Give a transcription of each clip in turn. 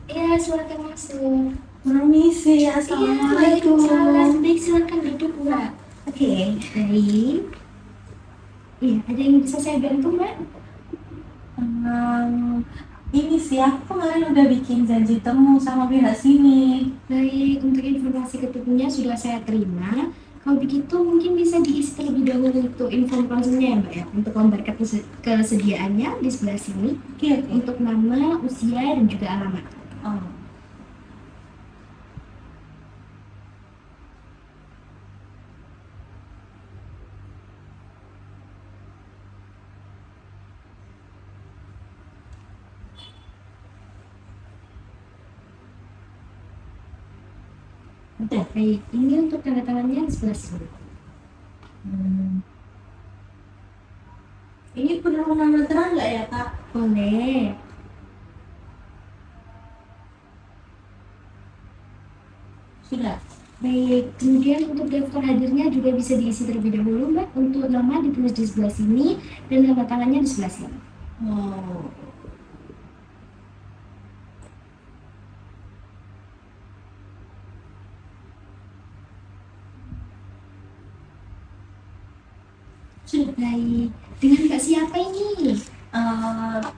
Iya, silakan masuk. Permisi, Iya, assalamualaikum. waalaikumsalam. Baik, silakan duduk, Mbak. Oke, baik. Iya, ada yang bisa saya bantu, Mbak? Em, ini sih aku kemarin udah bikin janji temu sama pihak sini. Baik, untuk informasi ketemunya sudah saya terima. Kalau begitu mungkin bisa diisi terlebih dahulu untuk informasinya ya, Mbak ya, untuk lembar kesediaannya di sebelah sini. Oke, oke. Untuk nama, usia, dan juga alamat. Oh, Udah, baik. Ini untuk tanda tangannya di sebelah sini. hmm. Ini perlu nama terang nggak ya, Kak? Boleh. Sudah. Baik, kemudian untuk daftar hadirnya juga bisa diisi terlebih dahulu, Mbak. Untuk nama ditulis di sebelah sini dan nama tangannya di sebelah sini. Oh, sudah. Baik, dengan Mbak siapa ini?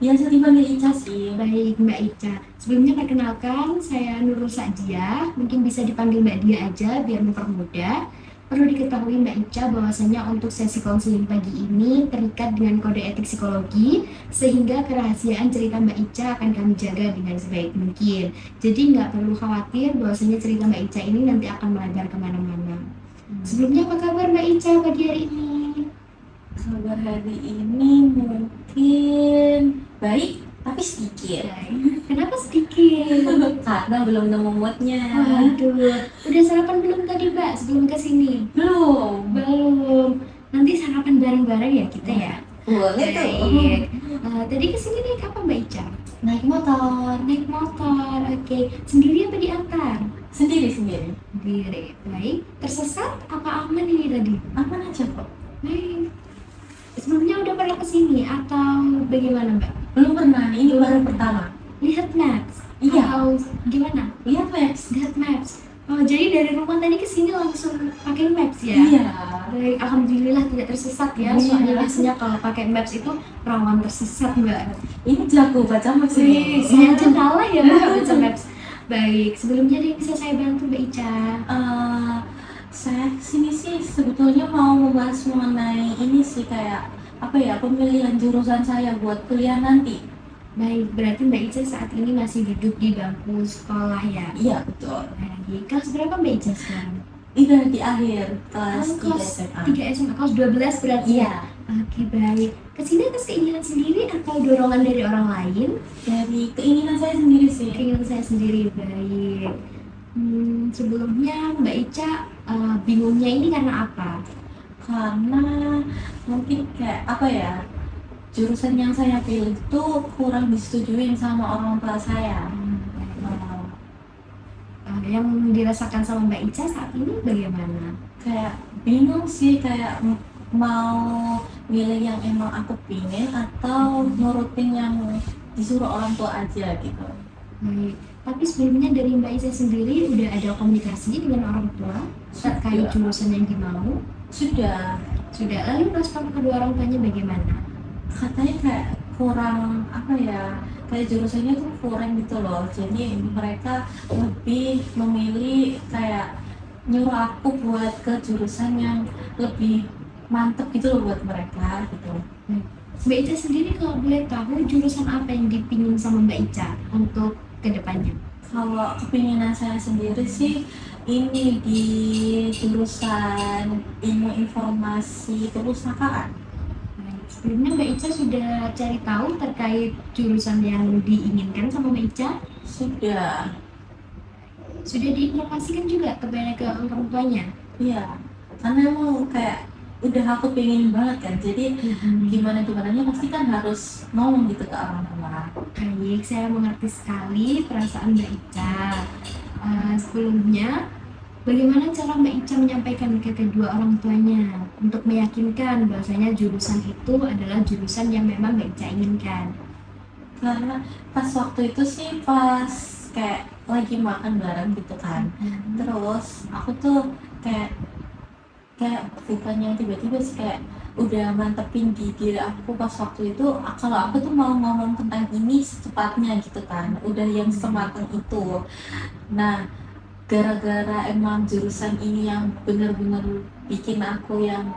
Biasa dipanggil Ica sih. Baik, Mbak Ica. Sebelumnya perkenalkan, saya Nurul Sakdia. Mungkin bisa dipanggil Mbak Dia aja biar mempermudah. Perlu diketahui Mbak Ica bahwasanya untuk sesi konseling pagi ini terikat dengan kode etik psikologi, sehingga kerahasiaan cerita Mbak Ica akan kami jaga dengan sebaik mungkin. Jadi nggak perlu khawatir bahwasanya cerita Mbak Ica ini nanti akan melebar kemana-mana. Sebelumnya apa kabar Mbak Ica pagi hari ini? Kabar hari ini mungkin baik, tapi sedikit. Baik. Kenapa sedikit? Karena belum nemu moodnya. Waduh, udah sarapan belum tadi Mbak sebelum ke sini? Belum. Belum. Nanti sarapan bareng-bareng ya kita ya. Boleh tuh. Baik. Tadi ke sini naik apa Mbak Ica? Naik motor. Naik motor. Oke. Sendiri apa diantar? Sendiri. Sendiri. Baik. Tersesat apa aman ini tadi? Aman aja kok. Baik. Sebelumnya udah pernah ke sini atau bagaimana Mbak? Belum pernah, ini baru pertama. Lihat maps? Iya. Atau gimana? Lihat maps. Lihat maps. Oh, jadi dari rumah tadi ke sini langsung pakai maps ya? Iya. Baik, alhamdulillah tidak tersesat ya. Iya. Soalnya biasanya kalau pakai maps itu rawan tersesat, Mbak. Ini jago baca maps Wih, ini. saya aja kalah ya Mbak baca maps. Baik, sebelumnya ada yang bisa saya bantu Mbak Ica? Saya kesini sih sebetulnya mau membahas mengenai ini sih, kayak apa ya, pemilihan jurusan saya buat kuliah nanti. Baik, berarti Mbak Ica saat ini masih duduk di bangku sekolah ya? Iya, betul. Baik, kelas berapa Mbak Ica sekarang? Udah di akhir kelas 3 kelas SMA. 3 SMA, kelas 12 berarti ya? Iya. Oke, baik. Kesini atas keinginan sendiri atau dorongan dari orang lain? Dari keinginan saya sendiri sih. Keinginan saya sendiri, baik. Sebelumnya Mbak Ica bingungnya ini karena apa? Karena mungkin kayak apa ya, jurusan yang saya pilih itu kurang disetujuin sama orang tua saya. Yang dirasakan sama Mbak Ica saat ini bagaimana? Kayak bingung sih, kayak mau milih yang emang aku pingin atau nurutin yang disuruh orang tua aja gitu. Baik. Tapi sebelumnya dari Mbak Ica sendiri udah ada komunikasi dengan orang tua terkait jurusan yang dimau? Sudah. Lalu respon kedua orang tuanya bagaimana? Katanya kayak kurang apa ya, kayak jurusannya tuh kurang gitu loh, jadi mereka lebih memilih kayak nyuruh aku buat ke jurusan yang lebih mantep gitu loh buat mereka gitu. Mbak Ica sendiri kalau boleh tahu jurusan apa yang dipingin sama Mbak Ica untuk kedepannya? Kalau kepinginan saya sendiri sih ini di jurusan ilmu informasi perpustakaan. Sebelumnya Mbak Ica sudah cari tahu terkait jurusan yang diinginkan sama Mbak Ica? Sudah. Sudah diinformasikan juga kepada ke orang tuanya? Iya, karena emang kayak udah aku pengen banget kan, jadi gimana pasti kan harus ngomong gitu ke orang tua. Baik, saya mengerti sekali perasaan Mbak Ica. Sebelumnya, bagaimana cara Mbak Ica menyampaikan ke kedua orang tuanya untuk meyakinkan bahwasanya jurusan itu adalah jurusan yang memang Mbak Ica inginkan? Karena pas waktu itu sih pas kayak lagi makan bareng gitu kan. Terus aku tuh kayak kayak bukannya tiba-tiba sih, kayak udah mantepin di diri aku pas waktu itu, kalau aku tuh mau ngomong tentang ini secepatnya gitu kan, udah yang sematang itu. Nah, gara-gara emang jurusan ini yang bener-bener bikin aku yang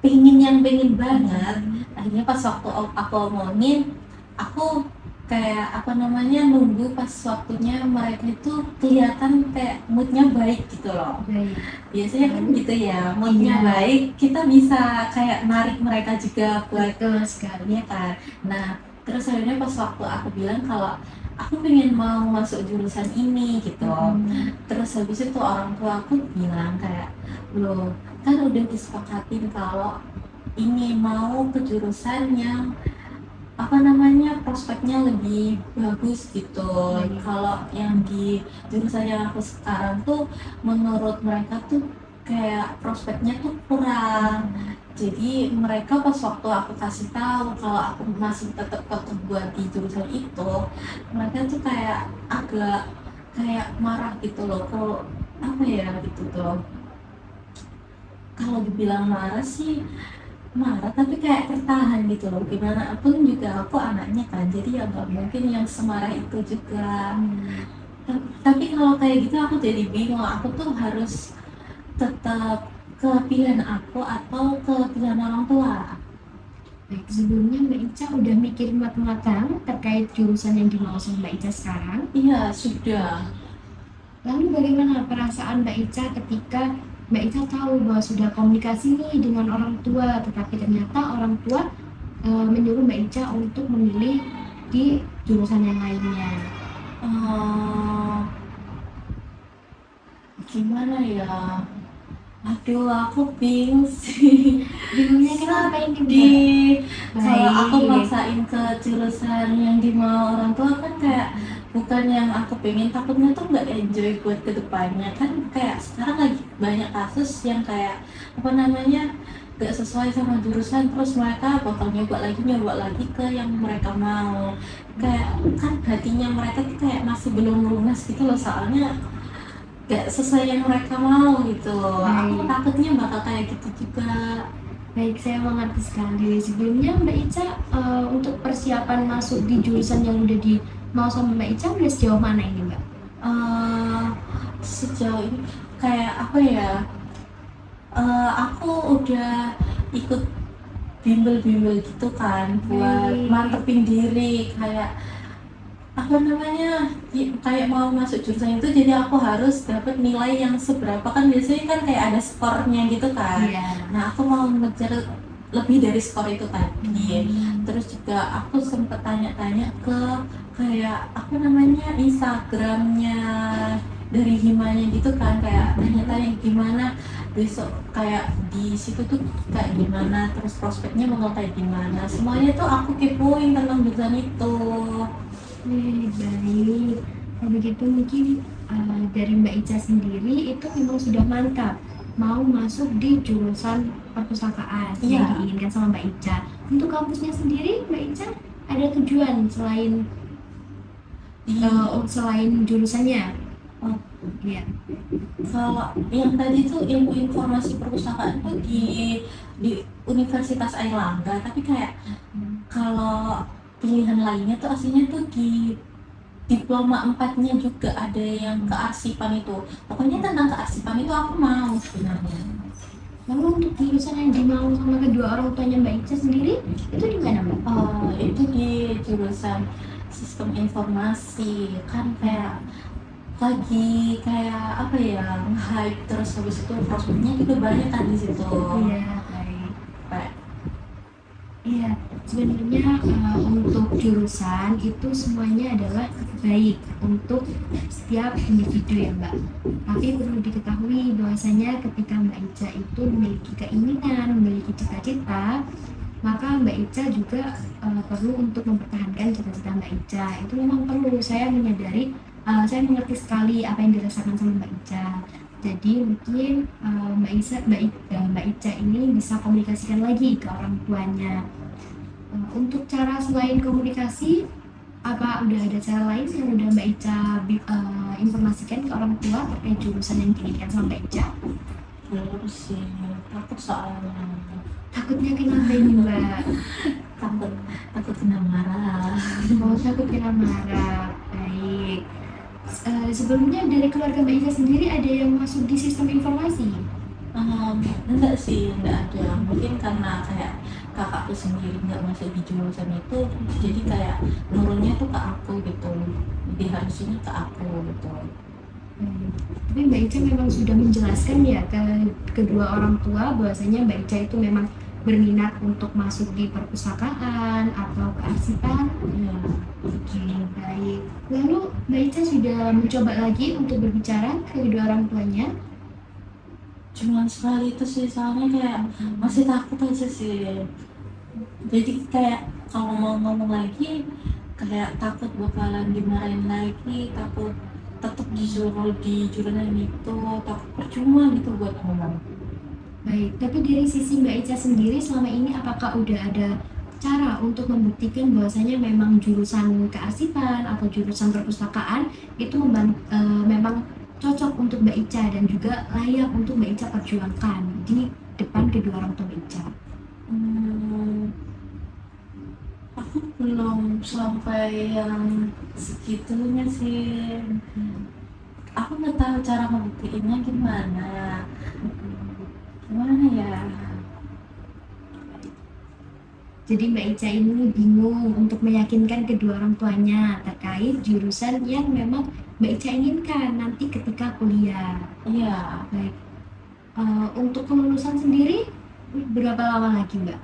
pengen banget, akhirnya pas waktu aku omongin, aku kayak apa namanya, nunggu pas waktunya mereka itu kelihatan kayak moodnya baik gitu loh. Baik. Biasanya kan gitu ya, moodnya Iya. baik, kita bisa kayak narik mereka juga buat Betul sekali. ya kan. Nah, terus akhirnya pas waktu aku bilang kalau aku pengen mau masuk jurusan ini gitu, terus habis itu orang tua aku bilang kayak, loh kan udah disepakatin kalau ini mau ke jurusan yang apa namanya, prospeknya lebih bagus gitu. Baik. Kalau yang di jurusan yang aku sekarang tuh menurut mereka tuh kayak prospeknya tuh kurang. Jadi mereka pas waktu aku kasih tahu kalau aku masih tetap kekeh buat di jurusan itu, mereka tuh kayak agak kayak marah gitu loh. Kalau apa ya gitu tuh, kalau dibilang marah sih marah, tapi kayak tertahan gitu loh. Gimana pun juga aku anaknya kan, jadi ya nggak mungkin yang semarah itu juga. Tapi kalau kayak gitu aku jadi bingung, aku tuh harus tetap ke pilihan aku atau ke pilihan orang tua. Baik, sebelumnya Mbak Ica udah mikirin matang-matang terkait jurusan yang dimau sama Mbak Ica sekarang. Iya sudah. Lalu bagaimana perasaan Mbak Ica ketika Mbak Ica tahu bahwa sudah komunikasi nih dengan orang tua, tetapi ternyata orang tua menyuruh Mbak Ica untuk memilih di jurusan yang lainnya. Eh, Gimana ya? Aduh, aku bingung sih. Bingungnya kenapa ini Mbak? Di Kalau aku Baik. maksain ke jurusan yang dimau orang tua kan kayak bukan yang aku pengen, takutnya tuh nggak enjoy buat kedepannya kan. Kayak sekarang lagi banyak kasus yang kayak apa namanya, nggak sesuai sama jurusan, terus mereka bakal nyoba lagi ke yang mereka mau. Kayak kan hatinya mereka tuh kayak masih belum lunas gitu loh, soalnya gak sesuai yang mereka mau gitu. Aku Baik. takutnya bakal kayak gitu juga. Baik, saya mengerti sekali. Sebelumnya Mbak Ica untuk persiapan masuk di jurusan yang udah di mau sama Mbak Ica udah sejauh mana ini Mbak? eh Sejauh ini kayak apa ya, aku udah ikut bimbel-bimbel gitu kan buat Baik. mantepin diri, kayak apa namanya, kayak mau masuk jurusan itu jadi aku harus dapat nilai yang seberapa, kan biasanya kan kayak ada skornya gitu kan. Iya. Nah, aku mau ngejar lebih dari skor itu tadi. Terus juga aku sempet tanya-tanya ke kayak apa namanya, Instagramnya dari himanya gitu kan, kayak tanya-tanya gimana besok, kayak di situ tuh kayak gimana, terus prospeknya bakal kayak gimana, semuanya tuh aku kepoin tentang jurusan itu. Baik. Kalau begitu mungkin dari Mbak Ica sendiri itu memang sudah mantap mau masuk di jurusan perpustakaan yang Iya. diinginkan sama Mbak Ica. Untuk kampusnya sendiri, Mbak Ica ada tujuan selain Di selain jurusannya? oh, Iya. Kalau yang tadi tuh ilmu informasi perpustakaan tuh di Universitas Airlangga, tapi kayak kalau pilihan lainnya tuh aslinya tuh di diploma 4-nya juga ada yang kearsipan itu. Pokoknya tentang kearsipan itu aku mau sebenarnya. Lalu untuk jurusan yang dimau sama kedua orang tuanya Mbak Ica sendiri itu di mana Mbak? Itu di jurusan sistem informasi kan, kayak lagi kayak apa ya, hype, terus habis itu prospeknya juga banyak kan di situ. Iya, baik. Kayak Iya, sebenarnya untuk jurusan itu semuanya adalah baik untuk setiap individu ya Mbak. Tapi perlu diketahui bahwasanya ketika Mbak Ica itu memiliki keinginan, memiliki cita-cita, maka Mbak Ica juga perlu untuk mempertahankan cita-cita Mbak Ica. Itu memang perlu, saya menyadari, saya mengerti sekali apa yang dirasakan sama Mbak Ica. Jadi mungkin Mbak Ica ini bisa komunikasikan lagi ke orang tuanya. Untuk cara selain komunikasi, apakah udah ada cara lain yang udah Mbak Ica informasikan ke orang tua terkait jurusan yang diinginkan sama Mbak Ica? Belum sih, takut soalnya. Takutnya kenapa ini Mbak? Takut takut kena marah. Oh, takut kena marah. Baik. Sebelumnya dari keluarga Mbak Ica sendiri ada yang masuk di sistem informasi? Enggak sih, enggak ada. Mungkin karena kayak kakakku sendiri nggak masuk di jurusan itu, jadi kayak nurunnya tuh ke aku gitu. Jadi harusnya ke aku gitu. Tapi Mbak Ica memang sudah menjelaskan ya ke kedua orang tua bahwasanya Mbak Ica itu memang berminat untuk masuk di perpustakaan atau kearsipan. Iya. Oke, baik. Lalu Mbak Ica sudah mencoba lagi untuk berbicara ke kedua orang tuanya? Cuman sekali itu sih, soalnya kayak masih takut aja sih. Jadi kayak kalau mau ngomong lagi kayak takut bakalan dimarahin lagi, takut tetap disuruh di jurusan itu, takut percuma gitu buat ngomong. Baik, tapi dari sisi Mbak Ica sendiri selama ini apakah udah ada cara untuk membuktikan bahwasanya memang jurusan kearsipan atau jurusan perpustakaan itu memang cocok untuk Mbak Ica dan juga layak untuk Mbak Ica perjuangkan di depan kedua orang tua Mbak Ica? Hmm, aku belum sampai yang segitunya sih. Aku nggak tahu cara membuktiinnya gimana. Gimana ya? Jadi Mbak Ica ini bingung untuk meyakinkan kedua orang tuanya terkait jurusan yang memang Mbak Ica inginkan nanti ketika kuliah. Iya, Baik, untuk kelulusan sendiri berapa lama lagi Mbak?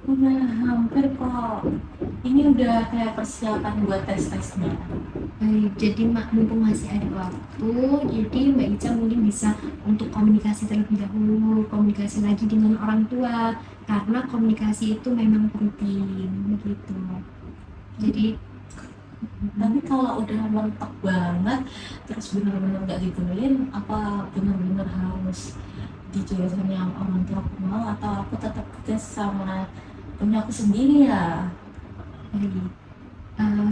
udah hampir kok. Ini udah kayak persiapan buat tes-tesnya. Baik, jadi mumpung masih ada waktu, jadi Mbak Ica mungkin bisa untuk komunikasi terlebih dahulu, komunikasi lagi dengan orang tua, karena komunikasi itu memang penting, begitu. Jadi, Tapi kalau udah mentok banget, terus bener-bener nggak dibolehin, apa bener-bener harus di jurusan yang orang tua aku mau, atau aku tetap tes sama punya aku sendiri ya? baik.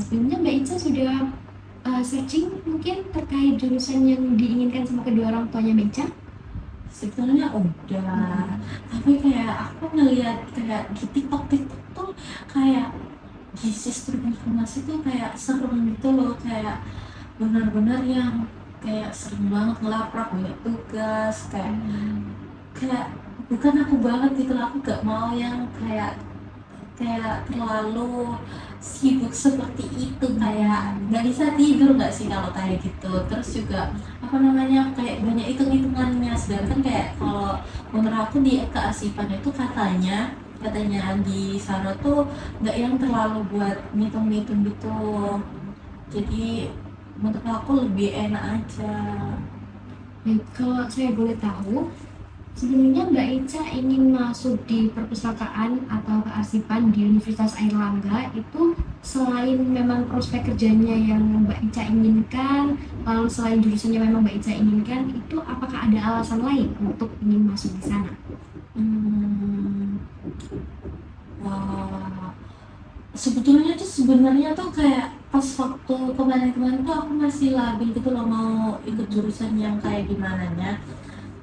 Sebelumnya Mbak Ica sudah searching mungkin terkait jurusan yang diinginkan sama kedua orang tuanya Mbak Ica? Sebetulnya udah, tapi kayak aku ngeliat kayak di TikTok tuh kayak di sistem informasi tuh kayak serem gitu loh, kayak benar-benar yang kayak sering banget ngelaprak banyak tugas, kayak kayak bukan aku banget gitu loh. Aku gak mau yang kayak kayak terlalu sibuk seperti itu, kayak nggak bisa tidur nggak sih kalau kayak gitu. Terus juga apa namanya, kayak banyak hitung-hitungannya, sedangkan kayak kalau menurut aku di kearsipan itu katanya di sana tuh nggak yang terlalu buat ngitung-ngitung gitu, jadi menurut aku lebih enak aja. Baik, kalau saya boleh tahu, sebenarnya Mbak Ica ingin masuk di perpustakaan atau kearsipan di Universitas Airlangga itu selain memang prospek kerjanya yang Mbak Ica inginkan, lalu selain jurusannya memang Mbak Ica inginkan, itu apakah ada alasan lain untuk ingin masuk di sana? Hmm, wah, sebenarnya tuh kayak pas waktu kemarin-kemarin tuh aku masih labil gitu loh mau ikut jurusan yang kayak gimana nya.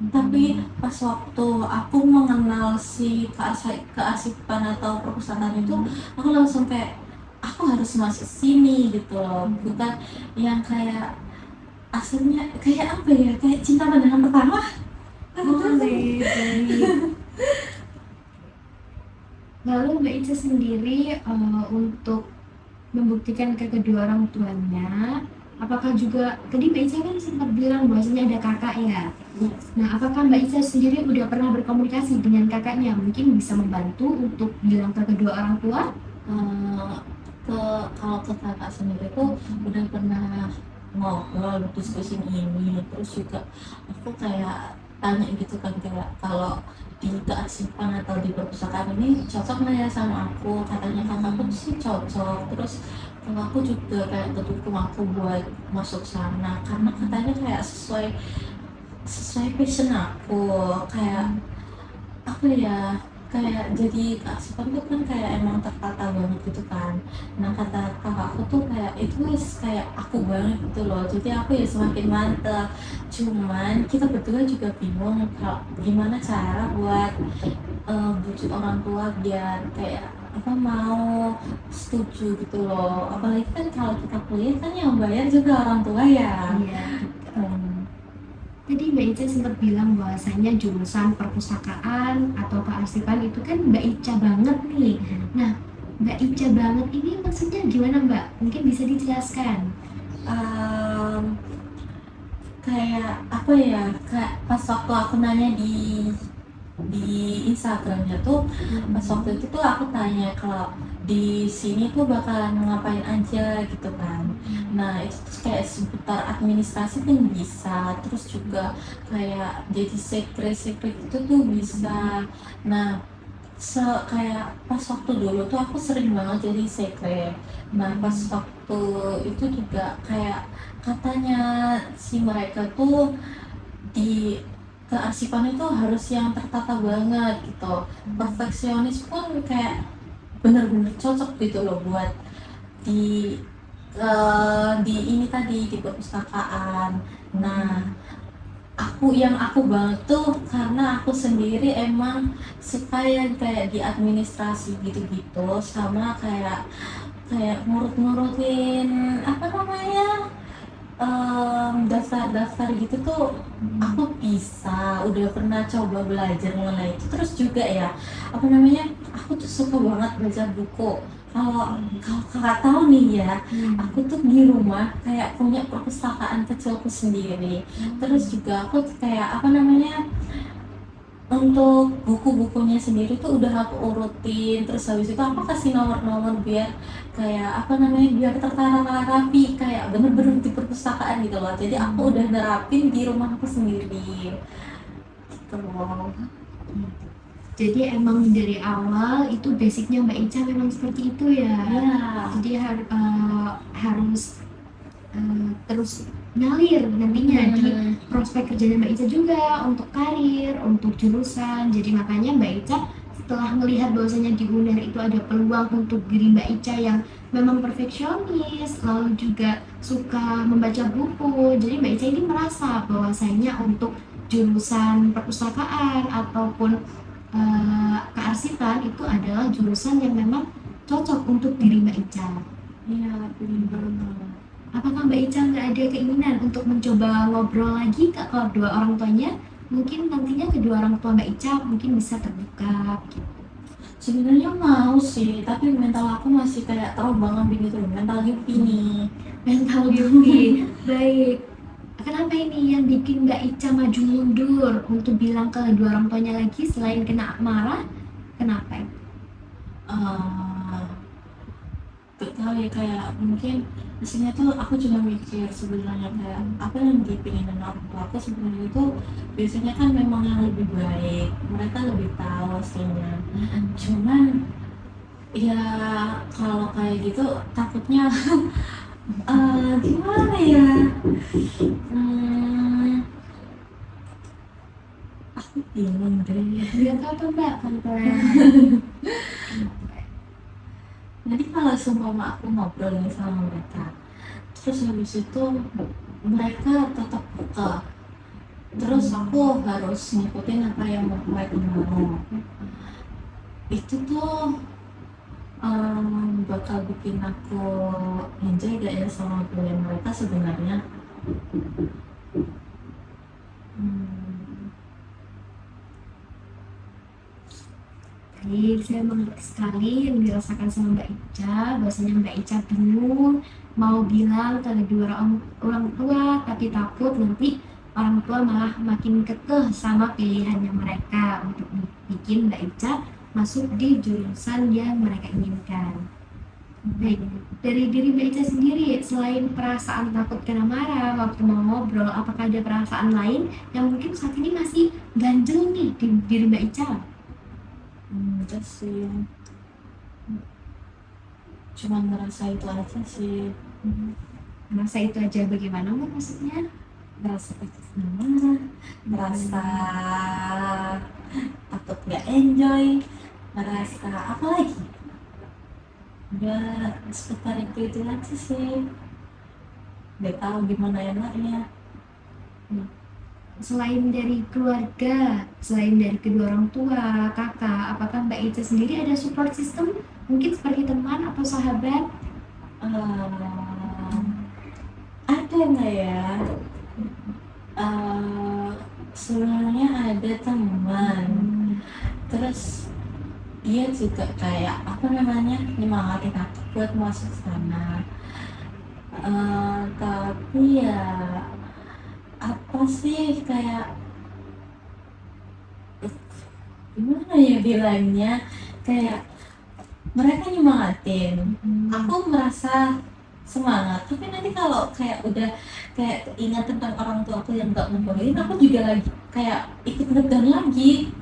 Tapi pas waktu aku mengenal si keasipan atau perpustakaan itu, aku langsung kayak aku harus masuk sini gitu loh. Bukan yang kayak aslinya kayak apa ya, kayak cinta pandangan pertama. Boleh, baik. Lalu Mbak Ica sendiri untuk membuktikan ke kedua orang tuanya, apakah juga tadi Mbak Ica kan sempat bilang bahwasanya ada kakak ya. Nah, apakah Mbak Ica sendiri udah pernah berkomunikasi dengan kakaknya? Mungkin bisa membantu untuk bilang ke kedua orang tua? Eh, kalau ke kakak sendiri tuh udah pernah ngobrol diskusi ini, terus juga aku kayak tanya gitu kan, kayak kalau di kearsipan atau di perpustakaan ini cocok nggak ya sama aku. Katanya kakakku sih cocok, terus kalau aku juga kayak ngedukung aku buat masuk sana karena katanya kayak sesuai sesuai passion aku, kayak apa ya, kayak jadi kearsipan tuh kan kayak emang tertata banget gitu kan. Nah kata kakakku tuh kayak kayak itu kayak aku banget gitu loh, jadi aku ya semakin mantep. Cuman kita berdua juga bingung kalau gimana cara buat bujuk orang tua biar kayak apa mau setuju gitu loh, apalagi kan kalau kita kuliah kan yang bayar juga orang tua ya. Iya. Hmm. Tadi Mbak Ica sempat bilang bahwasanya jurusan perpustakaan atau kearsipan itu kan Mbak Ica banget nih. Nah, Mbak Ica banget ini maksudnya gimana Mbak? Mungkin bisa dijelaskan. Em, Kayak apa ya, kayak pas waktu aku nanya di Instagramnya tuh, pas waktu itu tuh aku tanya kalau di sini tuh bakalan ngapain aja gitu kan. Nah itu tuh kayak seputar administrasi pun bisa, terus juga kayak jadi sekret-sekret itu tuh bisa. Nah kayak pas waktu dulu tuh aku sering banget jadi sekret. Nah pas waktu itu juga kayak katanya si mereka tuh di kearsipan itu harus yang tertata banget gitu, perfeksionis pun kayak bener-bener cocok gitu loh buat di di ini tadi di perpustakaan. Nah aku banget tuh karena aku sendiri emang suka yang kayak di administrasi gitu-gitu, sama kayak kayak ngurut-ngurutin apa namanya, daftar-daftar gitu tuh aku bisa, udah pernah coba belajar mengenai itu. Terus juga ya apa namanya, aku tuh suka banget baca buku. Kalau kakak tahu nih ya, aku tuh di rumah kayak punya perpustakaan kecilku sendiri. Terus juga aku tuh kayak apa namanya, untuk buku-bukunya sendiri tuh udah aku urutin, terus habis itu aku kasih nomor-nomor biar kayak apa namanya, biar tertata rapi kayak bener-bener di perpustakaan gitu loh. Jadi aku udah nerapin di rumah aku sendiri gitu loh. Jadi emang dari awal itu basicnya Mbak Ica memang seperti itu ya. Ya. Jadi harus terus ngalir nantinya di prospek kerjanya Mbak Ica juga untuk karir, untuk jurusan. Jadi makanya Mbak Ica setelah melihat bahwasanya di UNER itu ada peluang untuk diri Mbak Ica yang memang perfeksionis, lalu juga suka membaca buku. Jadi Mbak Ica ini merasa bahwasanya untuk jurusan perpustakaan ataupun kearsipan itu adalah jurusan yang memang cocok untuk diri Mbak Ica. Iya, bener banget. Apakah Mbak Ica nggak ada keinginan untuk mencoba ngobrol lagi ke kedua orang tuanya? Mungkin nantinya kedua orang tua Mbak Ica mungkin bisa terbuka gitu. Sebenarnya mau sih, tapi mental aku masih kayak terombang ambing gitu loh, mental yupi nih. Mental beauty. Baik. Kenapa ini yang bikin Mbak Ica maju mundur untuk bilang ke kedua orang tuanya lagi selain kena marah? Kenapa itu? Eh, Gak tahu ya, kayak mungkin aslinya tuh aku juga mikir sebenarnya kayak apa yang dipingin orang tua aku sebenarnya itu biasanya kan memang yang lebih baik, mereka lebih tahu aslinya. Cuman ya kalau kayak gitu takutnya gimana ya, hmm, aku bingung deh. Gak apa-apa Mbak, pelan-pelan. Jadi kalau seumpama aku ngobrol nih sama mereka, terus habis itu mereka tetap buka, terus aku harus ngikutin apa yang mereka mau, itu tuh bakal bikin aku enjoy gak ya sama kuliah mereka sebenarnya. Hmm, Baik, saya mengerti sekali yang dirasakan sama Mbak Ica, bahwasanya Mbak Ica bingung mau bilang ke kedua orang tua, tapi takut nanti orang tua malah makin kekeh sama pilihannya mereka untuk bikin Mbak Ica masuk di jurusan yang mereka inginkan. Baik, dari diri Mbak Ica sendiri, selain perasaan takut kena marah waktu mau ngobrol, apakah ada perasaan lain yang mungkin saat ini masih ganjel nih di diri Mbak Ica? enggak sih, cuma ngerasa itu aja sih. Masa itu aja bagaimana Mbak maksudnya? Ngerasa marah, ngerasa takut nggak enjoy, ngerasa apa lagi, udah seputar itu aja sih, nggak tahu gimana enaknya. Selain dari keluarga, selain dari kedua orang tua, kakak, apakah Mbak Ica sendiri ada support system? Mungkin seperti teman atau sahabat? Eh, ada nggak ya? Eh, Sebenarnya ada teman, terus dia juga kayak apa namanya nyemangatin aku buat masuk sana. Tapi ya apa sih kayak gimana ya bilangnya, kayak mereka nyemangatin, aku merasa semangat, tapi nanti kalau kayak udah kayak ingat tentang orang tua aku yang nggak ngebolehin, aku juga lagi kayak ikut ngedown lagi.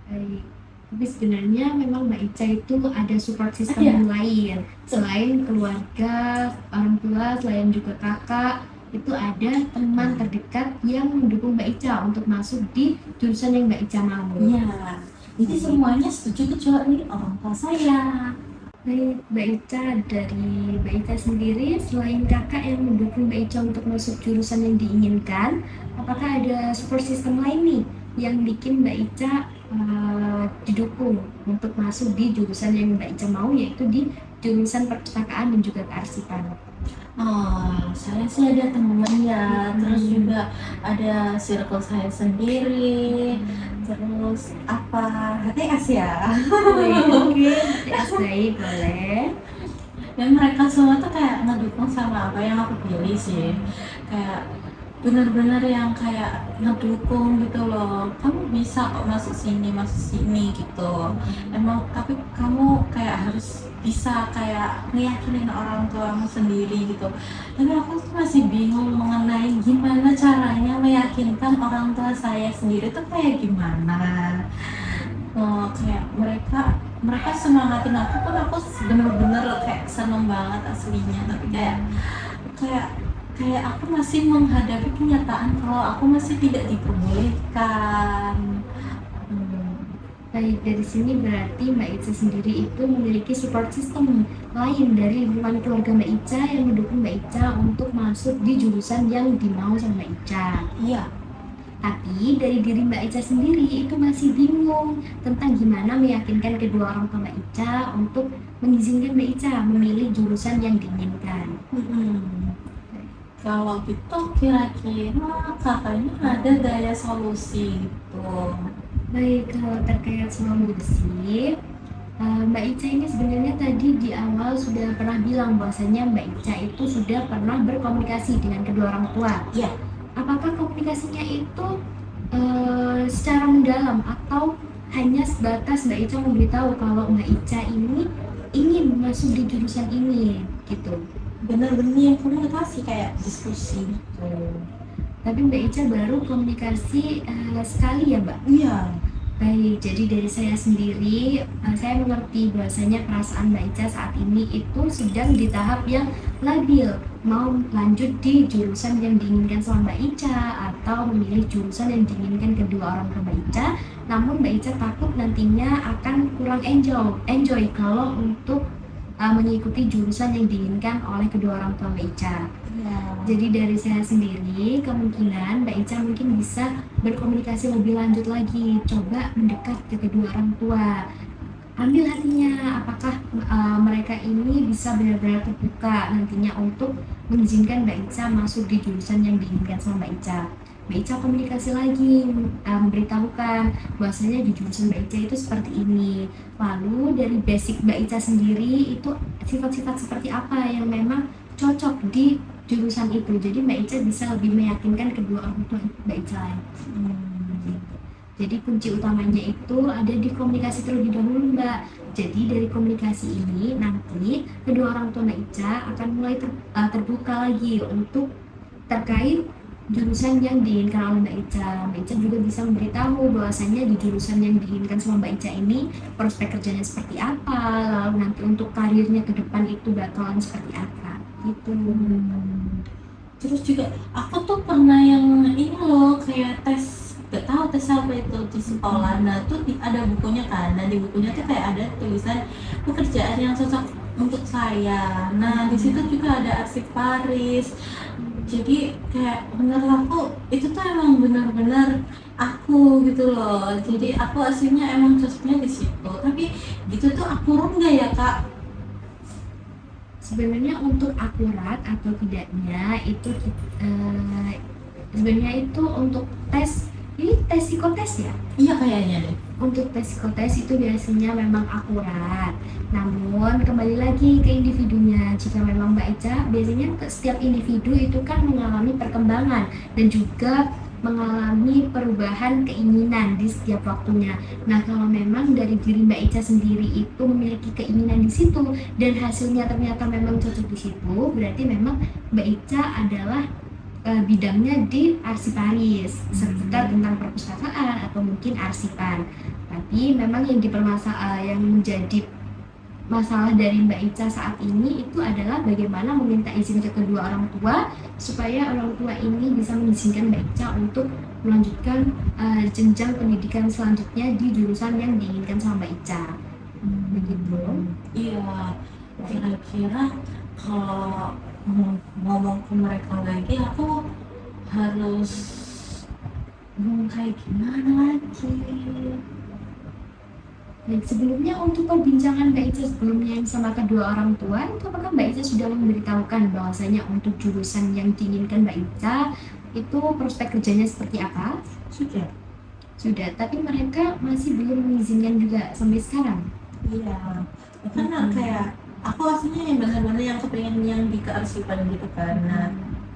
Baik. Tapi sebenarnya memang Mbak Ica itu ada support system Ada. yang lain. Selain keluarga, orang tua, selain juga kakak, itu ada teman terdekat yang mendukung Mbak Ica untuk masuk di jurusan yang Mbak Ica mau. Iya, jadi semuanya setuju kecuali orang tua saya. Baik, Mbak Ica, dari Mbak Ica sendiri, selain kakak yang mendukung Mbak Ica untuk masuk jurusan yang diinginkan, apakah ada support system lain nih yang bikin Mbak Ica didukung untuk masuk di jurusan yang Mbak Ica mau, yaitu di jurusan perpustakaan dan juga kearsipan? Saya sih ada temen ya, terus juga ada circle saya sendiri, terus apa HTS ya. Oke, baik, boleh. Dan mereka semua tuh kayak ngedukung sama apa yang aku pilih sih, kayak bener-bener yang kayak ngedukung gitu loh, kamu bisa kok masuk sini gitu, emang tapi kamu kayak harus bisa kayak ngeyakinin orang tuamu sendiri gitu. Tapi aku tuh masih bingung mengenai gimana caranya meyakinkan orang tua saya sendiri tuh kayak gimana. Kayak mereka mereka semangatin aku kan, aku bener-bener kayak seneng banget aslinya, tapi kayak kayak kayak aku masih menghadapi kenyataan kalau aku masih tidak diperbolehkan. Baik, dari sini berarti Mbak Ica sendiri itu memiliki support system lain dari lingkungan keluarga Mbak Ica yang mendukung Mbak Ica untuk masuk di jurusan yang dimau sama Mbak Ica. Iya. Tapi dari diri Mbak Ica sendiri itu masih bingung tentang gimana meyakinkan kedua orang tua Mbak Ica untuk mengizinkan Mbak Ica memilih jurusan yang diinginkan. Kalau gitu kira-kira kakaknya ada daya solusi gitu? Baik, kalau terkait solusi, Mbak Ica ini sebenarnya tadi di awal sudah pernah bilang bahwasanya Mbak Ica itu sudah pernah berkomunikasi dengan kedua orang tua. Iya. Apakah komunikasinya itu secara mendalam atau hanya sebatas Mbak Ica memberitahu kalau Mbak Ica ini ingin masuk di jurusan ini gitu? Bener-bener yang komunikasi kayak diskusi gitu. Tapi Mbak Ica baru komunikasi sekali ya Mbak? Iya. Baik, jadi dari saya sendiri, saya mengerti bahwasanya perasaan Mbak Ica saat ini itu sedang di tahap yang labil, mau lanjut di jurusan yang diinginkan sama Mbak Ica atau memilih jurusan yang diinginkan kedua orang tua Mbak Ica. Namun Mbak Ica takut nantinya akan kurang enjoy kalau untuk mengikuti jurusan yang diinginkan oleh kedua orang tua Mbak Ica. Jadi dari saya sendiri, kemungkinan Mbak Ica mungkin bisa berkomunikasi lebih lanjut lagi, coba mendekat ke kedua orang tua, ambil hatinya, apakah mereka ini bisa benar-benar terbuka nantinya untuk mengizinkan Mbak Ica masuk di jurusan yang diinginkan sama Mbak Ica. Mbak Ica komunikasi lagi, memberitahukan bahwasanya di jurusan Mbak Ica itu seperti ini. Lalu dari basic Mbak Ica sendiri itu sifat-sifat seperti apa yang memang cocok di jurusan itu. Jadi Mbak Ica bisa lebih meyakinkan kedua orang tua Mbak Ica. Jadi kunci utamanya itu ada di komunikasi terlebih dahulu Mbak. Jadi dari komunikasi ini nanti kedua orang tua Mbak Ica akan mulai terbuka lagi untuk terkait jurusan yang diinginkan oleh Mbak Ica. Mbak Ica juga bisa memberitahu bahwasannya di jurusan yang diinginkan sama Mbak Ica ini prospek kerjanya seperti apa, lalu nanti untuk karirnya ke depan itu bakalan seperti apa gitu. Terus juga aku tuh pernah yang ini loh, kayak tes gak tahu tes apa itu di sekolah. Nah tuh ada bukunya kan, nah di bukunya tuh kayak ada tulisan pekerjaan yang cocok untuk saya. Nah di situ juga ada arsiparis. Jadi kayak menurut aku itu tuh emang benar-benar aku gitu loh. Jadi aku aslinya emang cocoknya di situ. Tapi gitu tuh akurat nggak ya kak? Sebenarnya untuk akurat atau tidaknya itu sebenarnya itu untuk tes, ini tes psikotes ya. Iya kayaknya deh. Untuk tes psikotes itu biasanya memang akurat, namun kembali lagi ke individunya. Jika memang Mbak Ica, biasanya setiap individu itu kan mengalami perkembangan dan juga mengalami perubahan keinginan di setiap waktunya. Nah, kalau memang dari diri Mbak Ica sendiri itu memiliki keinginan di situ dan hasilnya ternyata memang cocok di situ, berarti memang Mbak Ica adalah bidangnya di arsiparis, seputar tentang perpustakaan atau mungkin arsipan. Tapi memang yang menjadi masalah dari Mbak Ica saat ini itu adalah bagaimana meminta izin ke kedua orang tua supaya orang tua ini bisa mengizinkan Mbak Ica untuk melanjutkan jenjang pendidikan selanjutnya di jurusan yang diinginkan sama Mbak Ica. Begitu. Iya, kira-kira kalau ngomong ke mereka lagi aku harus ngomong kayak gimana lagi? Dan sebelumnya untuk perbincangan Mbak Ica sebelumnya yang sama kedua orang tua, itu apakah Mbak Ica sudah memberitahukan bahwasanya untuk jurusan yang diinginkan Mbak Ica itu prospek kerjanya seperti apa? Sudah. Sudah, tapi mereka masih belum mengizinkan juga sampai sekarang. Iya, karena kayak aku aslinya yang benar-benar yang kepengen yang di kearsipan gitu kan. Nah,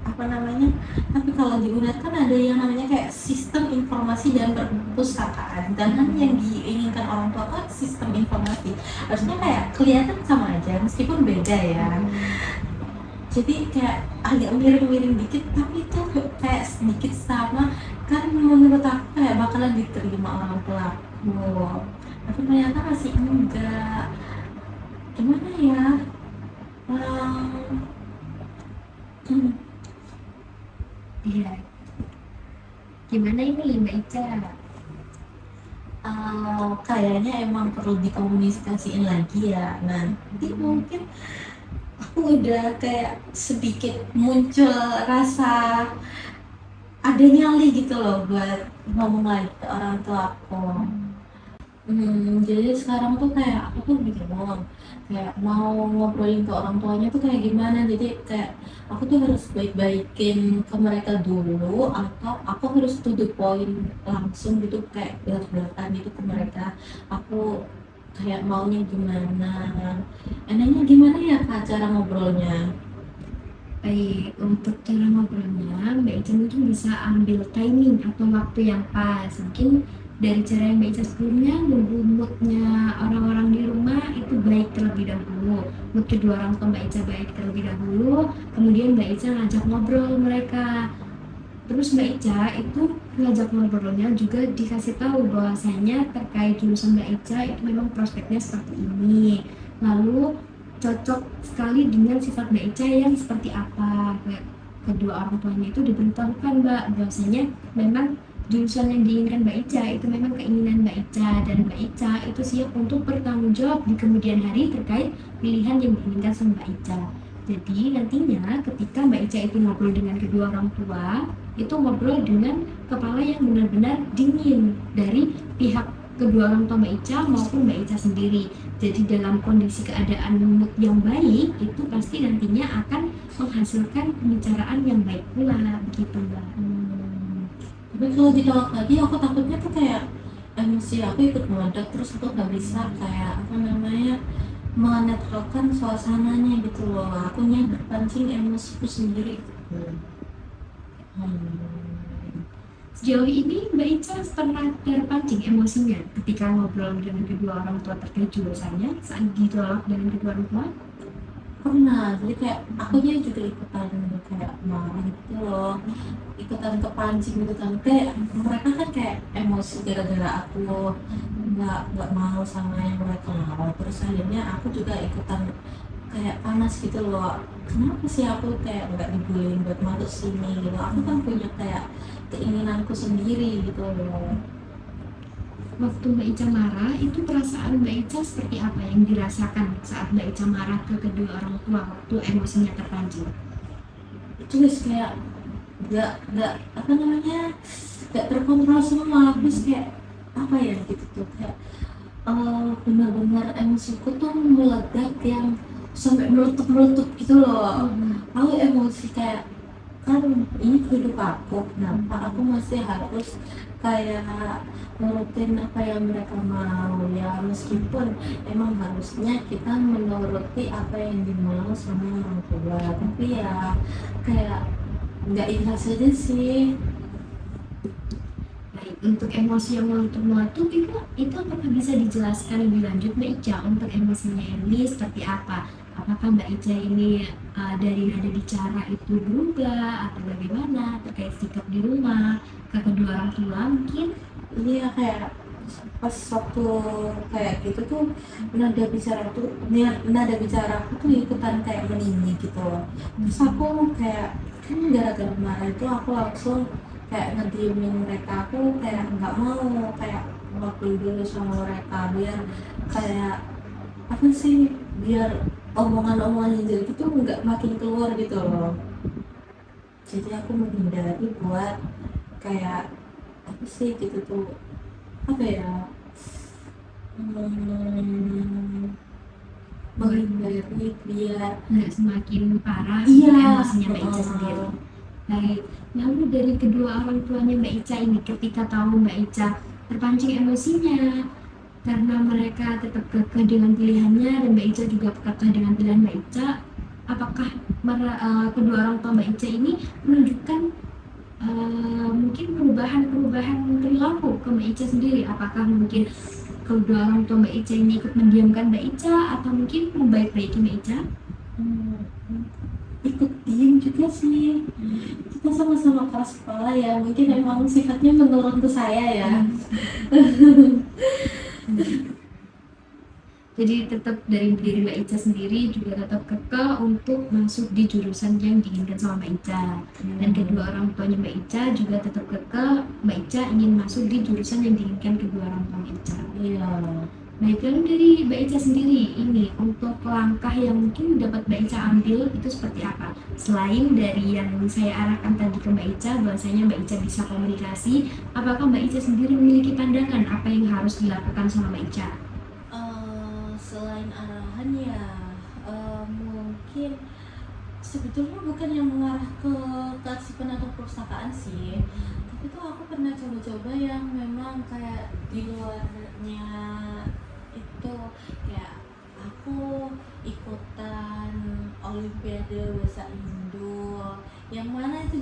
apa namanya? Tapi kalau di UNED kan ada yang namanya kayak sistem informasi dan perpustakaan. Dan kan yang diinginkan orang tua kan sistem informasi. Harusnya kayak kelihatan sama aja meskipun beda ya. Jadi kayak agak miring-miring dikit, tapi itu kayak sedikit sama kan menurut aku kayak bakalan diterima orang tua aku. Tapi ternyata masih enggak. Gimana ya? Iya. Gimana ini Mbak Ica? Kayaknya emang perlu dikomunikasiin lagi ya. Nanti mungkin aku udah kayak sedikit muncul rasa ada nyali gitu loh buat ngomong lagi ke orang tua aku. Jadi sekarang tuh kayak aku tuh bingung kayak mau ngobrolin ke orang tuanya tuh kayak gimana. Jadi kayak aku tuh harus baik-baikin ke mereka dulu atau aku harus to the point langsung gitu kayak belak-belakan gitu ke mereka. Aku kayak maunya gimana. Enaknya gimana ya kak cara ngobrolnya? Baik, untuk cara ngobrolnya, Mbak Ica mungkin bisa ambil timing atau waktu yang pas. Mungkin dari cara yang Mbak Ica sebelumnya, nunggu moodnya orang-orang di rumah itu baik terlebih dahulu. Mood kedua orang tua Mbak Ica baik terlebih dahulu, kemudian Mbak Ica ngajak ngobrol mereka. Terus Mbak Ica itu ngajak ngobrolnya juga dikasih tahu bahwasanya terkait jurusan Mbak Ica itu memang prospeknya seperti ini. Lalu cocok sekali dengan sifat Mbak Ica yang seperti apa. Kedua orang tuanya itu diberitahukan Mbak bahwasanya memang jurusan yang diinginkan Mbak Ica itu memang keinginan Mbak Ica dan Mbak Ica itu siap untuk bertanggung jawab di kemudian hari terkait pilihan yang diinginkan sama Mbak Ica. Jadi nantinya ketika Mbak Ica itu ngobrol dengan kedua orang tua, itu ngobrol dengan kepala yang benar-benar dingin dari pihak kedua orang tua Mbak Ica maupun Mbak Ica sendiri. Jadi dalam kondisi keadaan mood yang baik itu pasti nantinya akan menghasilkan pembicaraan yang baik pula, begitu Mbak. Tapi kalau ditolak lagi aku takutnya tuh kayak emosi aku ikut meledak terus aku nggak bisa kayak apa namanya menetralkan suasananya gitu loh. Akunya terpancing emosiku sendiri gitu. Sejauh ini Mbak Ica pernah terpancing emosinya ketika ngobrol dengan kedua orang tua terkait jurusannya saat ditolak dengan kedua orang tua? Pernah, jadi kayak akunya juga ikutan kayak marah gitu loh, ikutan kepancing gitu kan. Kayak mereka kan kayak emosi gara-gara aku nggak mau sama yang mereka mau. Terus akhirnya aku juga ikutan kayak panas gitu loh. Kenapa sih aku kayak nggak dibolehin buat masuk sini gitu? Aku kan punya kayak keinginanku sendiri gitu loh. Waktu Mbak Ica marah, itu perasaan Mbak Ica seperti apa yang dirasakan saat Mbak Ica marah ke kedua orang tua waktu emosinya terpancing? Itu guys kayak nggak apa namanya, nggak terkontrol semua. Terus kayak apa ya gitu tuh, kayak benar-benar emosiku tuh meledak yang sampai meletup-meletup gitu loh. Aku emosi kayak, kan ini hidup aku, kenapa aku masih harus kayak nurutin apa yang mereka mau ya, meskipun emang harusnya kita menuruti apa yang dimau sama orang tua, tapi ya kayak nggak ikhlas aja sih. Baik, untuk emosi yang meletup-meletup itu apakah bisa dijelaskan lebih lanjut Mbak Ica untuk emosinya ini seperti apa? Apakah Mbak Ica ini dari nada bicara itu berubah atau bagaimana terkait sikap di rumah ke kedua orang tua mungkin? Iya kayak pas waktu kayak gitu tuh nada bicara aku tuh ikutan kayak meninggi gitu loh. Terus aku kayak, kan gara-gara marah itu aku langsung kayak ngediemin mereka. Aku kayak nggak mau kayak ngobrol dulu sama mereka, biar kayak apa sih, biar omongan-omongan yang jelek itu nggak makin keluar gitu loh. Jadi aku menghindari buat kayak apa sih gitu tuh, apa ya, menghindari biar Nggak semakin parah iya untuk emosinya Mbak Ica sendiri. Baik, lalu dari kedua orang tuanya Mbak Ica ini ketika tahu Mbak Ica terpancing emosinya karena mereka tetap kekeh dengan pilihannya dan Mbak Ica juga kekeh dengan pilihan Mbak Ica, apakah kedua orang tua Mbak Ica ini menunjukkan mungkin perubahan perilaku ke Mbak Ica sendiri? Apakah mungkin kedua orang tua Mbak Ica ini ikut mendiamkan Mbak Ica atau mungkin membaik-baiki Mbak Ica? ikut diem juga sih. Kita sama-sama keras kepala ya, mungkin emang sifatnya menurun ke saya ya. Jadi tetap dari diri Mbak Ica sendiri juga tetap kekeh untuk masuk di jurusan yang diinginkan sama Mbak Ica. Dan kedua orang tuanya Mbak Ica juga tetap kekeh Mbak Ica ingin masuk di jurusan yang diinginkan kedua orang tua Mbak Ica. Iya. Baik, lalu dari Mbak Ica sendiri ini untuk langkah yang mungkin dapat Mbak Ica ambil itu seperti apa? Selain dari yang saya arahkan tadi ke Mbak Ica, bahwasanya Mbak Ica bisa komunikasi, apakah Mbak Ica sendiri memiliki pandangan apa yang harus dilakukan sama Mbak Ica? Selain arahan ya, mungkin sebetulnya bukan yang mengarah ke kearsipan atau perpustakaan sih, tapi tuh aku pernah coba-coba yang memang kayak di luarnya itu, kayak aku ikutan Olimpiade Bahasa Indo, yang mana itu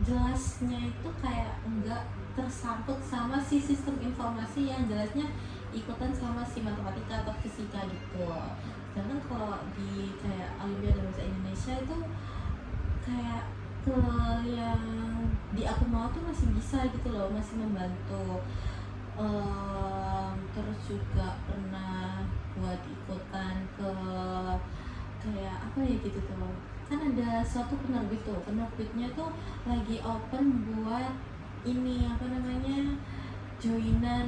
jelasnya itu kayak enggak tersangkut sama si sistem informasi yang jelasnya ikutan sama si matematika atau fisika gitu. Sedangkan kalau di kayak Olimpiade Bahasa Indonesia itu kayak ke yang di aku mau tuh masih bisa gitu loh, masih membantu. Terus juga pernah buat ikutan ke kayak apa ya gitu tuh, kan ada suatu penerbitnya tuh lagi open buat ini apa namanya, joinan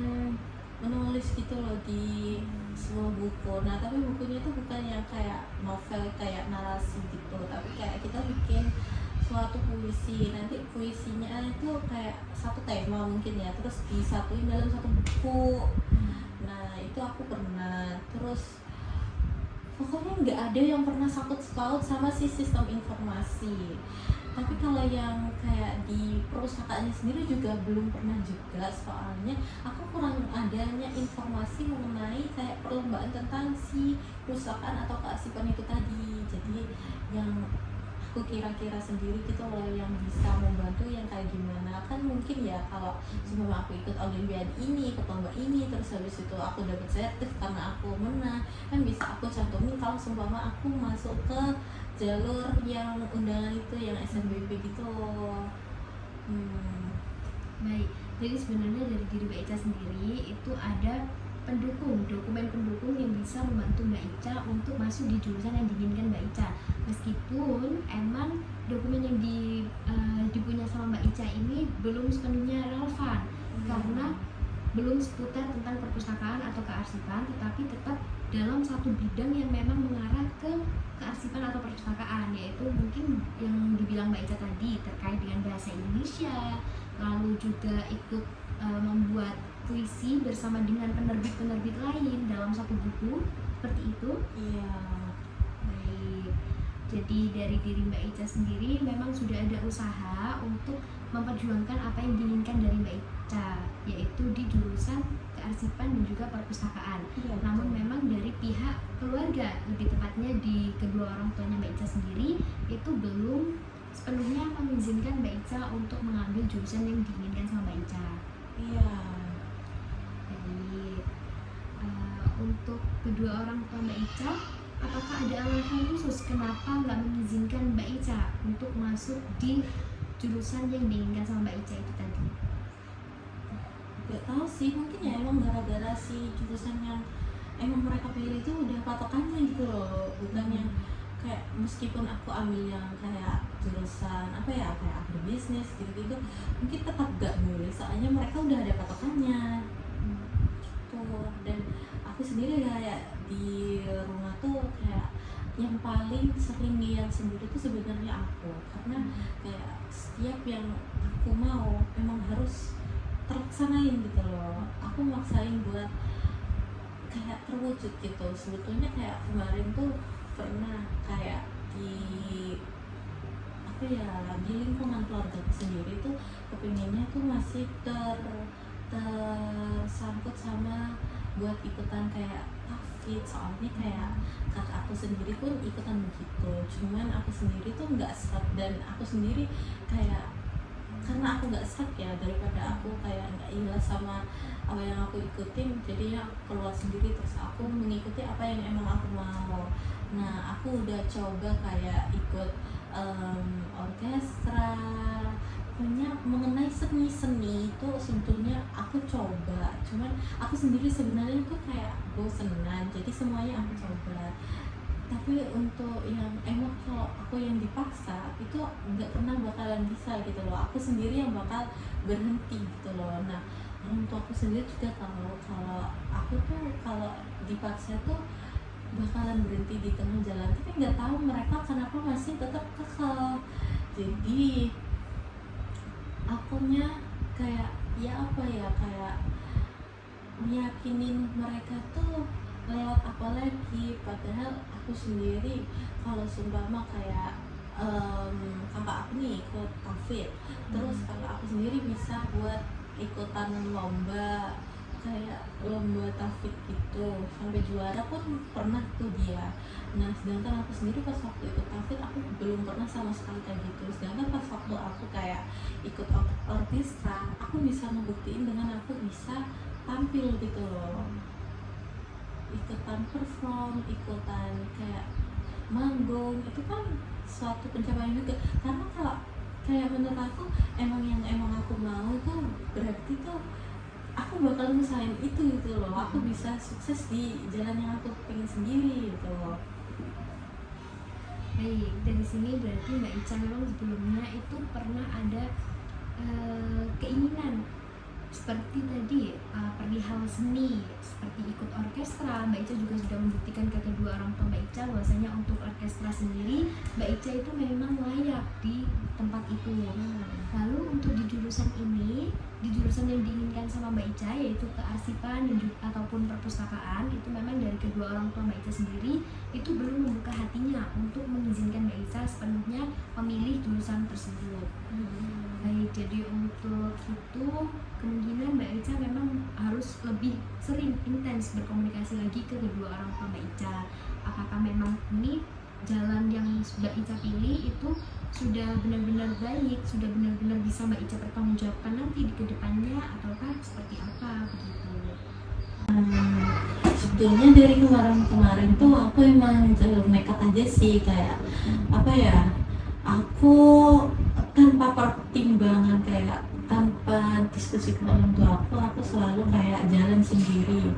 menulis gitu loh di sebuah buku. Nah tapi bukunya tuh bukan yang kayak novel kayak narasi gitu, tapi kayak kita bikin suatu puisi. Nanti puisinya itu kayak satu tema mungkin ya, terus disatuin dalam satu buku. Nah itu aku pernah. Terus pokoknya nggak ada yang pernah sangkut paut sama si sistem informasi. Tapi kalau yang kayak di perpustakaannya sendiri juga belum pernah juga, soalnya aku kurang adanya informasi mengenai kayak perlombaan tentang si perpustakaan atau kearsipan itu tadi. Jadi yang aku kira-kira sendiri gitu loh yang bisa membantu yang kayak gimana. Kan mungkin ya kalau sebelum aku ikut olimpiade ini, ikut lomba ini, terus habis itu aku dapat sertif karena aku menang, kan bisa aku cantumin kalau seumpama aku masuk ke jalur yang undangan itu yang SNBP gitu. Baik, jadi sebenarnya dari diri Mbak Ica sendiri itu ada dokumen pendukung yang bisa membantu Mbak Ica untuk masuk di jurusan yang diinginkan Mbak Ica. Meskipun emang dokumen yang dipunya sama Mbak Ica ini belum sepenuhnya relevan, karena belum seputar tentang perpustakaan atau kearsipan, tetapi tetap dalam satu bidang yang memang mengarah ke kearsipan atau perpustakaan, yaitu mungkin yang dibilang Mbak Ica tadi terkait dengan bahasa Indonesia, lalu juga ikut membuat puisi bersama dengan penerbit-penerbit lain dalam satu buku, seperti itu. Iya. Baik, jadi dari diri Mbak Ica sendiri memang sudah ada usaha untuk memperjuangkan apa yang diinginkan dari Mbak Ica, yaitu di jurusan kearsipan dan juga perpustakaan. Iya, Namun betul. memang dari pihak keluarga, lebih tepatnya di kedua orang tuanya Mbak Ica sendiri, itu belum sepenuhnya mengizinkan Mbak Ica untuk mengambil jurusan yang diinginkan sama Mbak Ica. Iya. Jadi untuk kedua orang tua Mbak Ica, apakah ada alasan khusus kenapa nggak mengizinkan Mbak Ica untuk masuk di jurusan yang diinginkan sama Mbak Ica itu tadi? Gak tahu sih, mungkin ya emang gara-gara si jurusan yang emang mereka pilih itu udah patokannya gitu loh, bukan yang kayak meskipun aku ambil yang kayak jurusan apa ya, kayak agribisnis gitu-gitu, mungkin tetap gak boleh soalnya mereka udah ada patokannya gitu. Dan aku sendiri kayak di rumah tuh kayak yang paling sering lihat sendiri tuh sebenarnya aku, karena kayak setiap yang aku mau emang harus terlaksanain gitu loh. Aku maksain buat kayak terwujud gitu. Sebetulnya kayak kemarin tuh pernah kayak di apa ya, di lingkungan keluarga sendiri tuh kepinginnya tuh masih tersangkut sama buat ikutan kayak tafid, soalnya kayak kakak aku sendiri pun ikutan begitu, cuman aku sendiri tuh nggak serak. Dan aku sendiri kayak karena aku nggak stuck ya, daripada aku kayak nggak ikhlas sama apa yang aku ikutin, jadinya aku keluar sendiri terus aku mengikuti apa yang emang aku mau. Nah aku udah coba kayak ikut orkestra, punya mengenai seni-seni itu sebetulnya aku coba, cuman aku sendiri sebenarnya tuh kayak bosenan, jadi semuanya aku coba. Tapi untuk yang emang kalau aku yang dipaksa itu nggak pernah bakalan bisa gitu loh, aku sendiri yang bakal berhenti gitu loh. Nah untuk aku sendiri juga tahu kalau aku tuh kalau dipaksa tuh bakalan berhenti di tengah jalan, tapi nggak tahu mereka kenapa masih tetap kekal. Jadi akunya kayak ya apa ya, kayak meyakinin mereka tuh lewat apa lagi, padahal aku sendiri kalau seumpama kayak kakak aku nih ikut tafid, terus kakak aku sendiri bisa buat ikutan lomba kayak lomba tafid gitu sampai juara pun pernah tuh dia. Nah sedangkan aku sendiri pas waktu ikut tafid aku belum pernah sama sekali kayak gitu. Sedangkan pas waktu aku kayak ikut orkestra, aku bisa ngebuktiin dengan aku bisa tampil gitu loh, ikutan perform, ikutan kayak manggung, itu kan suatu pencapaian juga. Karena kalau kayak menurut aku emang yang emang aku mau tuh berarti tuh aku bakal ngusahain itu gitu loh, aku bisa sukses di jalan yang aku pengen sendiri gitu loh. Baik, dari sini berarti Mbak Ica memang sebelumnya itu pernah ada keinginan seperti tadi perihal seni, seperti ikut orkestra. Mbak Ica juga sudah membuktikan ke kedua orang tua Mbak Ica bahwasanya untuk orkestra sendiri Mbak Ica itu memang layak di tempat itu. Lalu untuk di jurusan ini, di jurusan yang diinginkan sama Mbak Ica yaitu kearsipan dan juga, ataupun perpustakaan, itu memang dari kedua orang tua Mbak Ica sendiri itu belum membuka hatinya untuk mengizinkan Mbak Ica sepenuhnya memilih jurusan tersebut. Baik, jadi untuk itu kemungkinan Mbak Ica memang harus lebih sering intens berkomunikasi lagi ke kedua orang tua Mbak Ica. Apakah memang ini jalan yang Mbak Ica pilih itu sudah benar-benar baik, sudah benar-benar bisa Mbak Ica pertanggungjawabkan nanti di kedepannya, ataukah seperti apa begitu? Sebetulnya dari kemarin-kemarin tuh aku emang nekat aja sih, kayak apa ya, aku tanpa pertimbangan, kayak tanpa diskusi dengan orang tua aku selalu kayak jalan sendiri.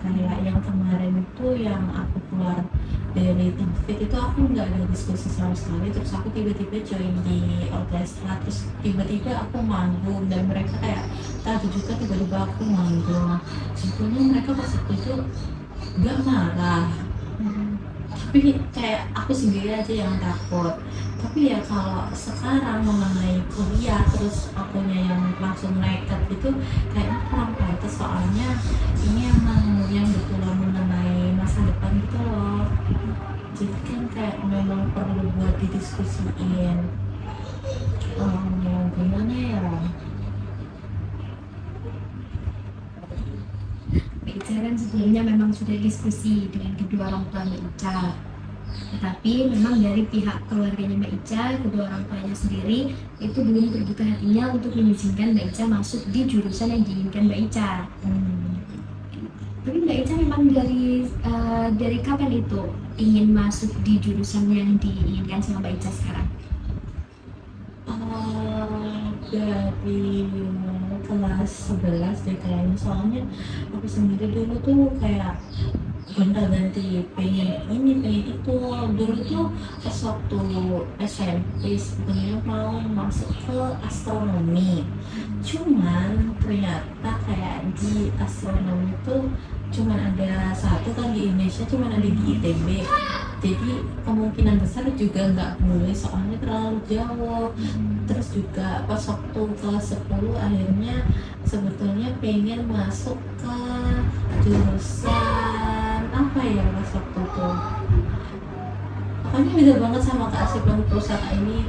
Kayak yang kemarin itu yang aku keluar dari Tinfit itu aku nggak ada diskusi sama sekali, terus aku tiba-tiba join di orkestra, terus tiba-tiba aku manggung dan mereka kayak tadi juga tiba-tiba aku manggung. Sebetulnya mereka pas itu nggak marah, tapi kayak aku sendiri aja yang takut. Tapi ya kalau sekarang mengenai kuliah terus akunya yang langsung nekat gitu kayaknya kurang pantas, soalnya ini emang yang betulan mengenai masa depan gitu loh, jadi kan kayak memang perlu buat didiskusiin. Gimana ya. Mbak Ica kan sebelumnya memang sudah diskusi dengan kedua orang tua Mbak Ica. Tetapi memang dari pihak keluarganya Mbak Ica, kedua orang tuanya sendiri itu belum terbuka hatinya untuk mengizinkan Mbak Ica masuk di jurusan yang diinginkan Mbak Ica. Tapi Mbak Ica memang dari kapan itu ingin masuk di jurusan yang diinginkan sama Mbak Ica sekarang? Dari kelas 11 deh kayaknya, soalnya aku sendiri dulu tuh kayak gonta-ganti pengen ini pengen itu. Dulu tuh pas waktu SMP sebenarnya mau masuk ke astronomi, cuman ternyata kayak di astronomi tuh cuman ada satu kan di Indonesia, cuman ada di ITB, jadi kemungkinan besar juga nggak boleh soalnya terlalu jauh. Terus juga pas waktu kelas 10 akhirnya sebetulnya pengen masuk ke jurusan apa ya pas waktu itu, pokoknya beda banget sama keasipan perusahaan ini.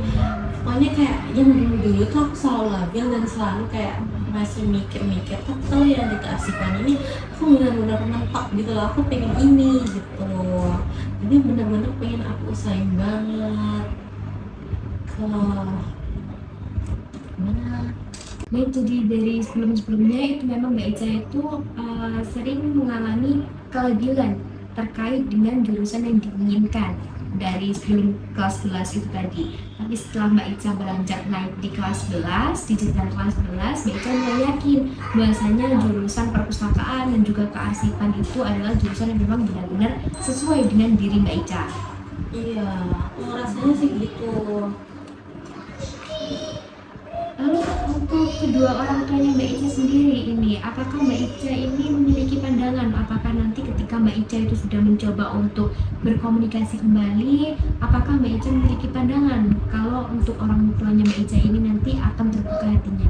Pokoknya kayak yang dulu tuh aku selalu labil dan selalu kayak masih mikir-mikir, tapi kalau yang di keasipan ini aku benar-benar mentok gitu loh, aku pengen ini gitu, jadi benar-benar pengen aku usahain banget. Kalau gimana. Nah, jadi dari sebelum-sebelumnya itu memang Mbak Ica itu sering mengalami kelabilan terkait dengan jurusan yang diinginkan dari sebelum kelas 11 itu tadi. Tapi setelah Mbak Ica beranjak naik di kelas 11, di jenjang kelas 11, Mbak Ica mulai yakin bahwasanya jurusan perpustakaan dan juga kearsipan itu adalah jurusan yang memang benar-benar sesuai dengan diri Mbak Ica. Iya, aku rasanya sih gitu. Lalu untuk kedua orang tuanya Mbak Ica sendiri ini, apakah Mbak Ica ini memiliki pandangan? Apakah nanti ketika Mbak Ica itu sudah mencoba untuk berkomunikasi kembali, apakah Mbak Ica memiliki pandangan kalau untuk orang tuanya Mbak Ica ini nanti akan terbuka hatinya?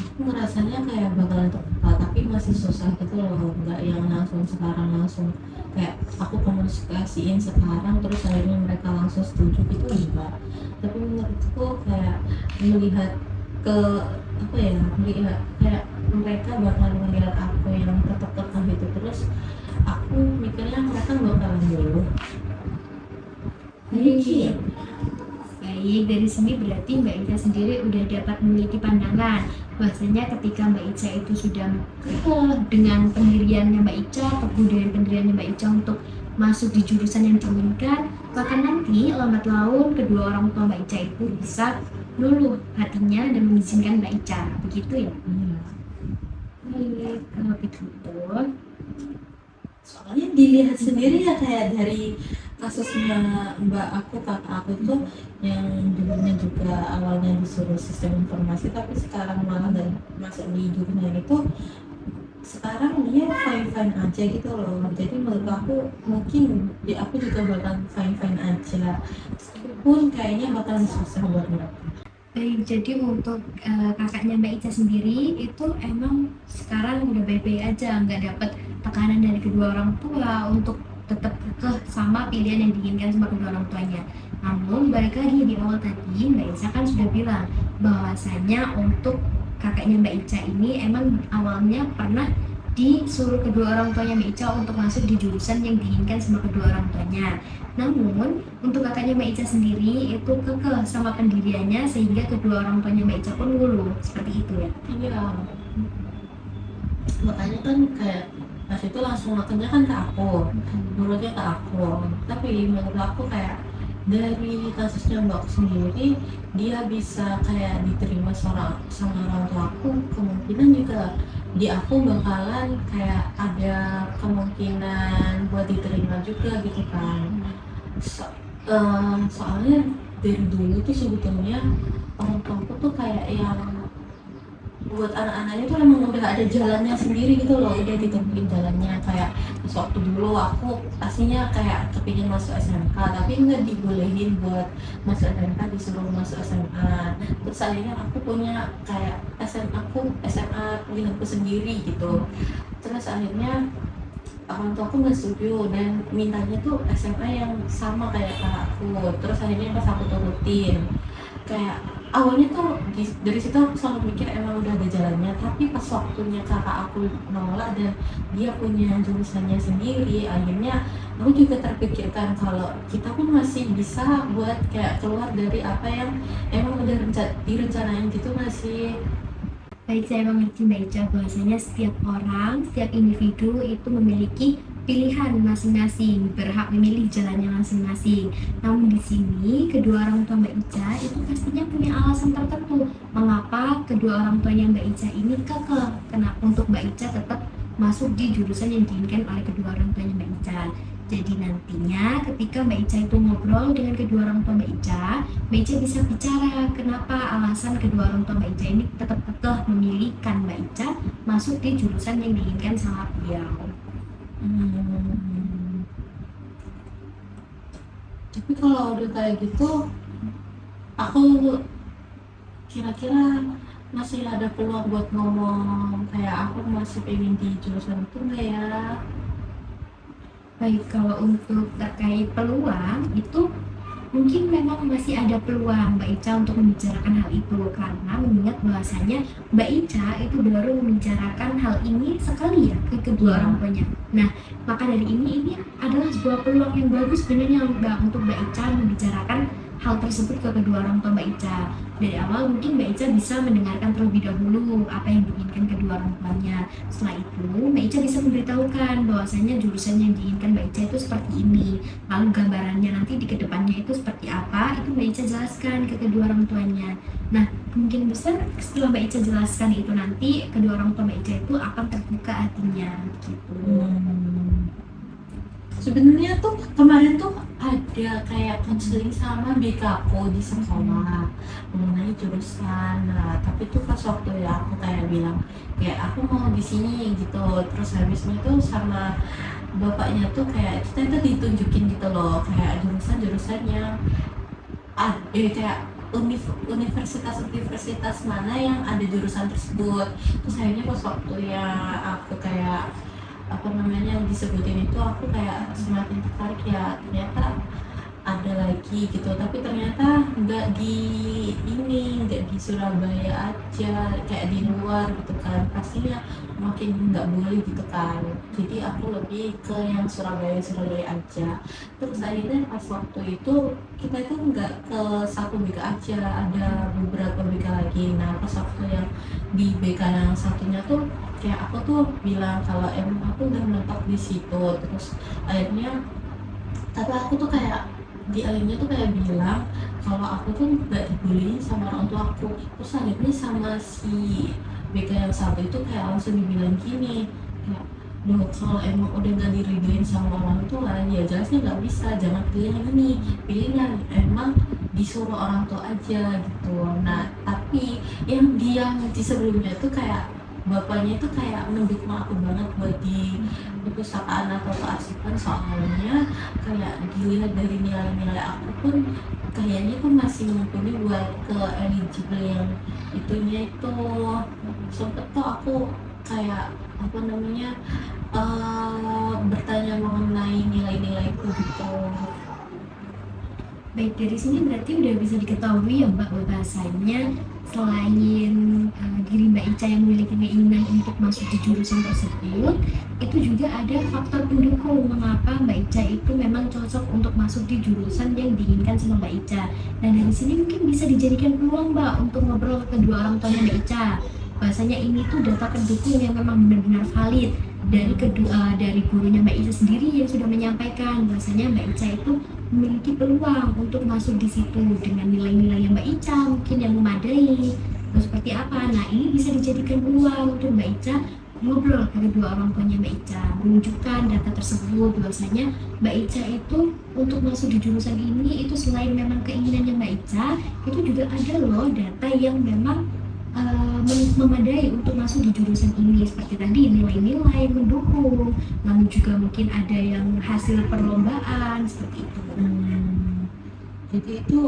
Aku ngerasanya kayak bakalan terbuka, tapi masih susah gitu loh, nggak yang langsung sekarang langsung kayak aku komunikasiin sekarang terus akhirnya mereka langsung setuju gitu, enggak. Tapi menurutku kayak melihat ke apa ya, melihat kayak mereka bakal melihat aku yang tetap kekeh gitu terus, aku mikirnya mereka bakalan dulu. Baik, baik, dari sini berarti Mbak Ica sendiri udah dapat memiliki pandangan bahwasanya ketika Mbak Ica itu sudah kekeh dengan pendiriannya Mbak Ica, teguh dengan pendiriannya Mbak Ica untuk masuk di jurusan yang diinginkan, bahkan nanti lambat laun kedua orang tua Mbak Ica itu bisa luluh hatinya dan mengizinkan Mbak Ica, begitu ya? Baik, kalau begitu. Soalnya dilihat sendiri ya kayak dari kasusnya mbak aku, kakak aku tuh yang dulunya juga awalnya disuruh sistem informasi tapi sekarang malah dan masuk di jurusan itu, sekarang dia fine fine aja gitu loh. Jadi menurut aku mungkin aku juga bakal fine fine aja, pun kayaknya bakalan susah buat mereka. Baik, jadi untuk kakaknya Mbak Ica sendiri itu emang sekarang udah baik-baik aja, nggak dapat tekanan dari kedua orang tua untuk tetap kekeh sama pilihan yang diinginkan sama kedua orang tuanya. Namun balik lagi di awal tadi Mbak Ica kan sudah bilang bahwasanya untuk kakaknya Mbak Ica ini emang awalnya pernah disuruh kedua orang tuanya Mbak Ica untuk masuk di jurusan yang diinginkan sama kedua orang tuanya. Namun untuk kakaknya Mbak Ica sendiri itu kekeh sama pendiriannya sehingga kedua orang tuanya Mbak Ica pun luluh seperti itu ya. Iya, makanya kan kayak pas itu langsung makannya kan ke aku, menurutnya ke aku. Tapi menurut aku kayak dari kasusnya mbakku sendiri, dia bisa kayak diterima sama orang tua aku, kemungkinan juga di aku bakalan kayak ada kemungkinan buat diterima juga gitu kan. Soalnya dari dulu tuh sebetulnya orang tuaku tuh kayak yang buat anak-anaknya tuh emang udah ada jalannya sendiri gitu loh, udah ditentuin jalannya. Kayak pas waktu dulu aku pastinya kayak kepingin masuk SMK tapi nggak dibolehin buat masuk SMK, disuruh masuk SMA. Terus akhirnya aku punya kayak SMA pilihanku sendiri gitu. Terus akhirnya orang tua aku nggak setuju dan mintanya tuh SMA yang sama kayak kakakku. Terus akhirnya pas aku turutin, kayak awalnya tuh dari situ aku selalu mikir emang udah ada jalannya, tapi pas waktunya kakak aku nolak dan dia punya jurusannya sendiri, akhirnya aku juga terpikirkan kalau kita pun masih bisa buat kayak keluar dari apa yang emang udah direncanain gitu, masih. Baik, saya mengerti Mbak Ica bahwasanya setiap orang, setiap individu itu memiliki pilihan masing-masing, berhak memilih jalannya masing-masing. Namun di sini kedua orang tua Mbak Ica itu pastinya punya alasan tertentu mengapa kedua orang tuanya Mbak Ica ini kekeh kenapa untuk Mbak Ica tetap masuk di jurusan yang diinginkan oleh kedua orang tuanya Mbak Ica. Jadi nantinya ketika Mbak Ica itu ngobrol dengan kedua orang tua Mbak Ica bisa bicara kenapa alasan kedua orang tua Mbak Ica ini tetap kekeh memilihkan Mbak Ica masuk di jurusan yang diinginkan sama beliau. Tapi kalau udah kayak gitu, aku kira-kira masih ada peluang buat ngomong kayak aku masih pengen di jurusan itu nggak ya? Baik, kalau untuk terkait peluang itu mungkin memang masih ada peluang Mbak Ica untuk membicarakan hal itu karena mengingat bahwasanya Mbak Ica itu baru membicarakan hal ini sekali ya ke kedua orang tuanya. Nah, maka dari ini adalah sebuah peluang yang bagus sebenarnya Mbak untuk Mbak Ica membicarakan hal tersebut ke kedua orang tua Mbak Ica. Dari awal mungkin Mbak Ica bisa mendengarkan terlebih dahulu apa yang diinginkan kedua orang tuanya. Setelah itu Mbak Ica bisa memberitahukan bahwasanya jurusan yang diinginkan Mbak Ica itu seperti ini. Lalu gambarannya nanti di kedepannya itu seperti apa, itu Mbak Ica jelaskan ke kedua orang tuanya. Nah, kemungkinan besar setelah Mbak Ica jelaskan itu nanti kedua orang tua Mbak Ica itu akan terbuka hatinya gitu. Sebenarnya tuh kemarin tuh ada kayak konseling sama BKku di sekolah mengenai jurusan. Nah, tapi tuh pas waktu ya aku kayak bilang kayak aku mau di sini gitu. Terus habisnya tuh sama bapaknya tuh kayak kita tuh ditunjukin gitu loh kayak jurusan-jurusan yang kayak universitas-universitas mana yang ada jurusan tersebut. Terus akhirnya pas waktu ya aku kayak apa namanya disebutin itu, aku kayak semakin tertarik ya, ternyata ada lagi gitu. Tapi ternyata nggak di Surabaya aja, kayak di luar gitu kan, pastinya makin nggak boleh gitu kan. Jadi aku lebih ke yang Surabaya aja. Terus akhirnya pas waktu itu kita itu nggak ke satu BK aja, ada beberapa BK lagi. Nah pas waktu yang di BK yang satunya tuh kayak aku tuh bilang kalau emang aku udah menetap di situ. Terus akhirnya tapi aku tuh kayak di akhirnya tuh kayak bilang kalau aku tuh nggak dibolehin sama orang tua aku. Terus akhirnya sama si BK yang satu itu kayak langsung dibilang gini kayak, loh kalau emang udah nggak diridoin sama orang tua ya jelasnya nggak bisa, jangan pilih yang ini, pilih yang emang disuruh orang tua aja gitu. Nah tapi yang di sebelumnya tuh kayak bapaknya itu kayak mendukung aku banget buat di perpustakaan atau kearsipan, soalnya kayak dilihat dari nilai-nilai aku pun kayaknya tuh masih mumpuni buat ke eligible yang itunya itu. Sempet tuh aku kayak apa namanya bertanya mengenai nilai-nilaiku gitu. Baik, dari sini berarti udah bisa diketahui ya Mbak bahwasanya selain diri Mbak Ica yang memiliki keinginan untuk masuk di jurusan tersebut, itu juga ada faktor pendukung mengapa Mbak Ica itu memang cocok untuk masuk di jurusan yang diinginkan sama Mbak Ica. Dan dari sini mungkin bisa dijadikan peluang Mbak untuk ngobrol ke kedua orang tuanya Mbak Ica. Bahwasanya ini tuh data pendukung yang memang benar-benar valid dari gurunya Mbak Ica sendiri yang sudah menyampaikan bahwasanya Mbak Ica itu memiliki peluang untuk masuk di situ dengan nilai-nilai yang Mbak Ica mungkin yang memadai. Terus seperti seperti apa. Nah, ini bisa dijadikan peluang untuk Mbak Ica ngobrol ke kedua orang tuanya Mbak Ica, menunjukkan data tersebut bahwasanya Mbak Ica itu untuk masuk di jurusan ini itu selain memang keinginannya Mbak Ica, itu juga ada loh data yang memang memadai untuk masuk di jurusan ini, seperti tadi nilai-nilai yang mendukung, lalu juga mungkin ada yang hasil perlombaan seperti itu. Jadi itu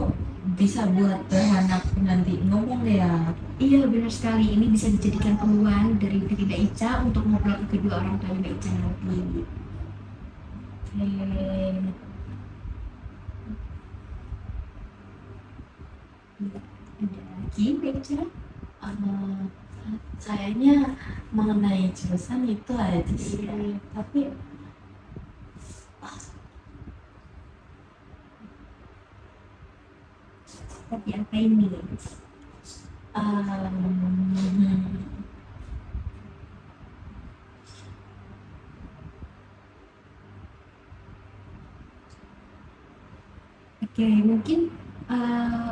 bisa buat bahan aku nanti ngomong ya. Iya, benar sekali, ini bisa dijadikan peluang dari diri Mbak Ica untuk ngobrol ke kedua orang tua Mbak Ica nanti. Oke. Ada lagi Mbak Ica? Eh, Kayaknya mengenai jurusan itu aja sih. Tapi Seperti apa ini? Oke, mungkin eh,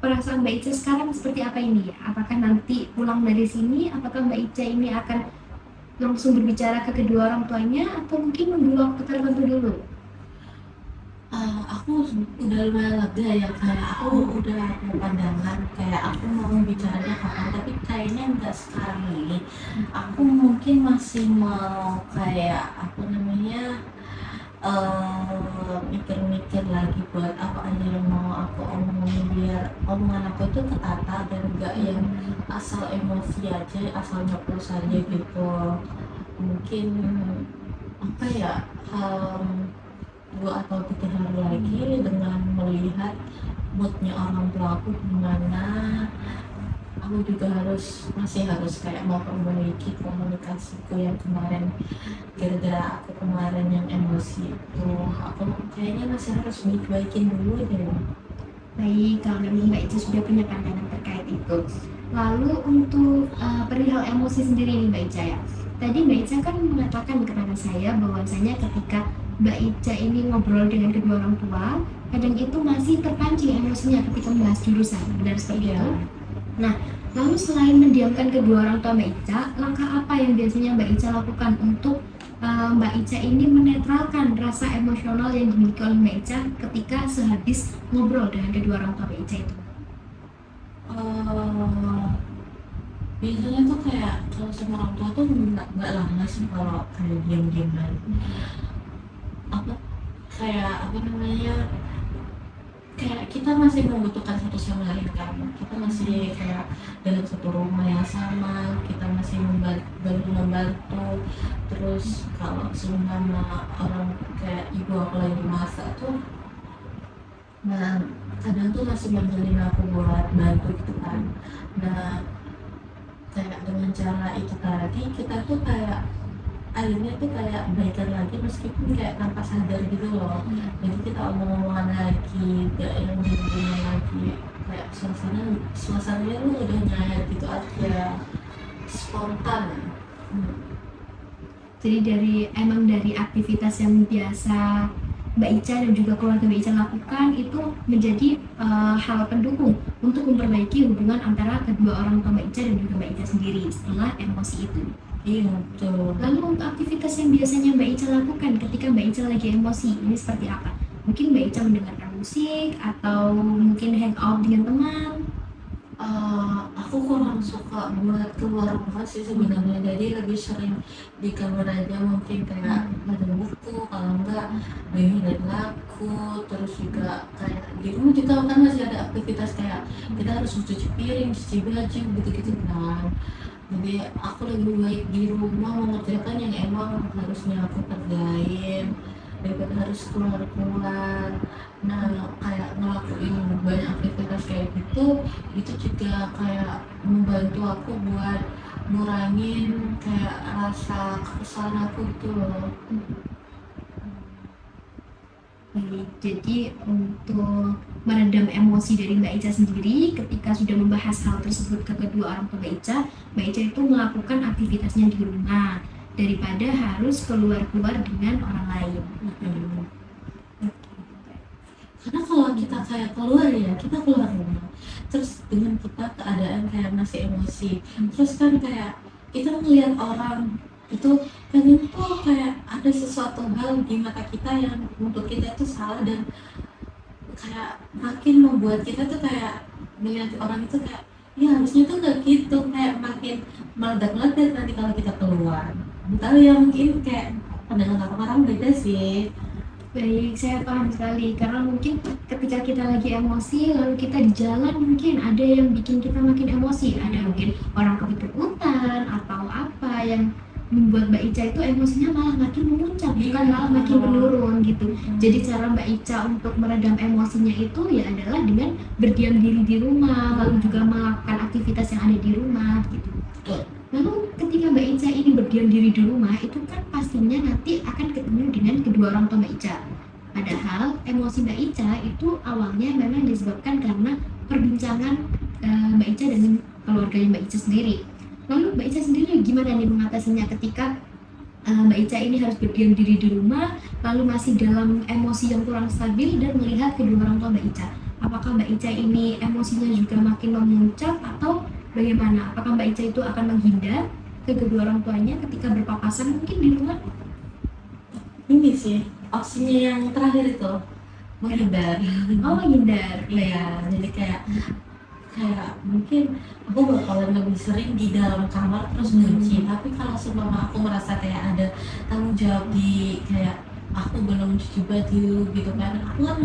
perasaan Mbak Ica sekarang seperti apa ini ya? Apakah nanti pulang dari sini, apakah Mbak Ica ini akan langsung berbicara ke kedua orang tuanya atau mungkin nunggu waktu tertentu dulu? aku udah lumayan lega ya, kayak aku udah ada pandangan kayak aku mau bicaranya kapan, tapi kayaknya nggak sekarang ini. Aku mungkin masih mau kayak apa namanya, mikir-mikir lagi buat apa aja yang mau aku omongin biar omongan aku itu ketata dan enggak yang asal emosi aja, asal nyoplos aja gitu. Mungkin apa ya, 2 atau 3 hari lagi dengan melihat moodnya orang tua aku gimana, aku juga masih harus kayak mau perbaiki komunikasiku yang kemarin, gara-gara aku kemarin yang emosi itu aku kayaknya masih harus baik-baikin dulu deh. Baik, kalau memang Mbak Ica sudah punya pandangan terkait itu. Lalu untuk perihal emosi sendiri nih Mbak Ica ya. Tadi Mbak Ica kan mengatakan kepada saya bahwasanya ketika Mbak Ica ini ngobrol dengan kedua orang tua, kadang itu masih terpancing emosinya ketika membahas jurusan. Benar seperti itu? Nah, lalu selain mendiamkan kedua orang tua Mbak Ica, langkah apa yang biasanya Mbak Ica lakukan untuk Mbak Ica ini menetralkan rasa emosional yang dimiliki oleh Mbak Ica ketika sehabis ngobrol dengan kedua orang tua Mbak Ica itu? Biasanya tuh kayak kalau sama orang tua tuh nggak lama sih kalau kayak diam-diam aja. Apa kayak apa namanya, kayak kita masih membutuhkan satu sama lain kan, kita masih kayak dalam satu rumah yang sama, kita masih membantu. Terus kalau seumpama orang kayak ibu aku lagi masak tuh, nah kadang tuh masih manggilin aku buat bantu gitu kan. Nah kayak dengan cara itu tadi kita tuh kayak akhirnya tuh kayak baikan lagi meskipun kayak tanpa sadar gitu loh. Jadi kita omong-omongan lagi, gak yang dihubungin lagi, kayak suasananya lu udah nyayat gitu aja, spontan. Jadi dari aktivitas yang biasa Mbak Ica dan juga keluarga Mbak Ica lakukan itu menjadi hal pendukung untuk memperbaiki hubungan antara kedua orang tua Mbak Ica dan juga Mbak Ica sendiri setelah emosi itu. Iya betul. Lalu untuk aktivitas yang biasanya Mbak Ica lakukan ketika Mbak Ica lagi emosi, ini seperti apa? Mungkin Mbak Ica mendengarkan musik atau mungkin hangout dengan teman? Aku kurang suka buat keluar rumah sih sebenarnya, jadi lebih sering di kamar aja, mungkin kayak baca buku, kalau enggak dengerin lagu. Terus juga kayak di rumah kita kan masih ada aktivitas kayak kita harus cuci piring, cuci baju gitu-gitu kan. Jadi aku lebih baik di rumah mengerjakan yang emang harusnya aku kerjain daripada harus keluar-keluar. Nah kayak ngelakuin banyak aktivitas kayak gitu, itu juga kayak membantu aku buat ngurangin kayak rasa kekesalan aku gitu loh. Baik, jadi untuk meredam emosi dari Mbak Ica sendiri ketika sudah membahas hal tersebut ke kedua orang tua Mbak Ica itu melakukan aktivitasnya di rumah daripada harus keluar-keluar dengan orang lain. Karena kalau kita kayak keluar ya, kita keluar rumah, terus dengan kita keadaan kayak masih emosi, terus kan kayak kita ngelihat orang itu pengen tuh kayak ada sesuatu hal di mata kita yang untuk kita itu salah, dan kayak makin membuat kita tuh kayak melihat orang itu kayak ya harusnya tuh nggak gitu, kayak makin meledak-ledak nanti kalau kita keluar. Tahu ya, mungkin kayak pandangan orang-orang beda sih. Baik, saya paham sekali. Karena mungkin ketika kita lagi emosi, lalu kita di jalan mungkin ada yang bikin kita makin emosi. Ada mungkin orang ketakutan atau apa yang membuat Mbak Ica itu emosinya malah makin memuncak, bukan malah makin menurun gitu. Jadi cara Mbak Ica untuk meredam emosinya itu ya adalah dengan berdiam diri di rumah, lalu juga melakukan aktivitas yang ada di rumah gitu. Lalu ketika Mbak Ica ini berdiam diri di rumah, itu kan pastinya nanti akan ketemu dengan kedua orang tua Mbak Ica. Padahal emosi Mbak Ica itu awalnya memang disebabkan karena perbincangan Mbak Ica dengan keluarganya Mbak Ica sendiri. Lalu Mbak Ica sendiri gimana nih mengatasinya ketika Mbak Ica ini harus berdiam diri di rumah, lalu masih dalam emosi yang kurang stabil dan melihat kedua orang tua Mbak Ica? Apakah Mbak Ica ini emosinya juga makin memuncak atau bagaimana? Apakah Mbak Ica itu akan menghindar ke kedua orang tuanya ketika berpapasan mungkin di rumah? Ini sih opsinya yang terakhir itu, menghindar. Oh, menghindar. Iya, jadi kayak mungkin aku bakalan lebih sering di dalam kamar terus kunci. Tapi kalau seumpama aku merasa kayak ada tanggung jawab di kayak aku belum cuci baju gitu kan, aku kan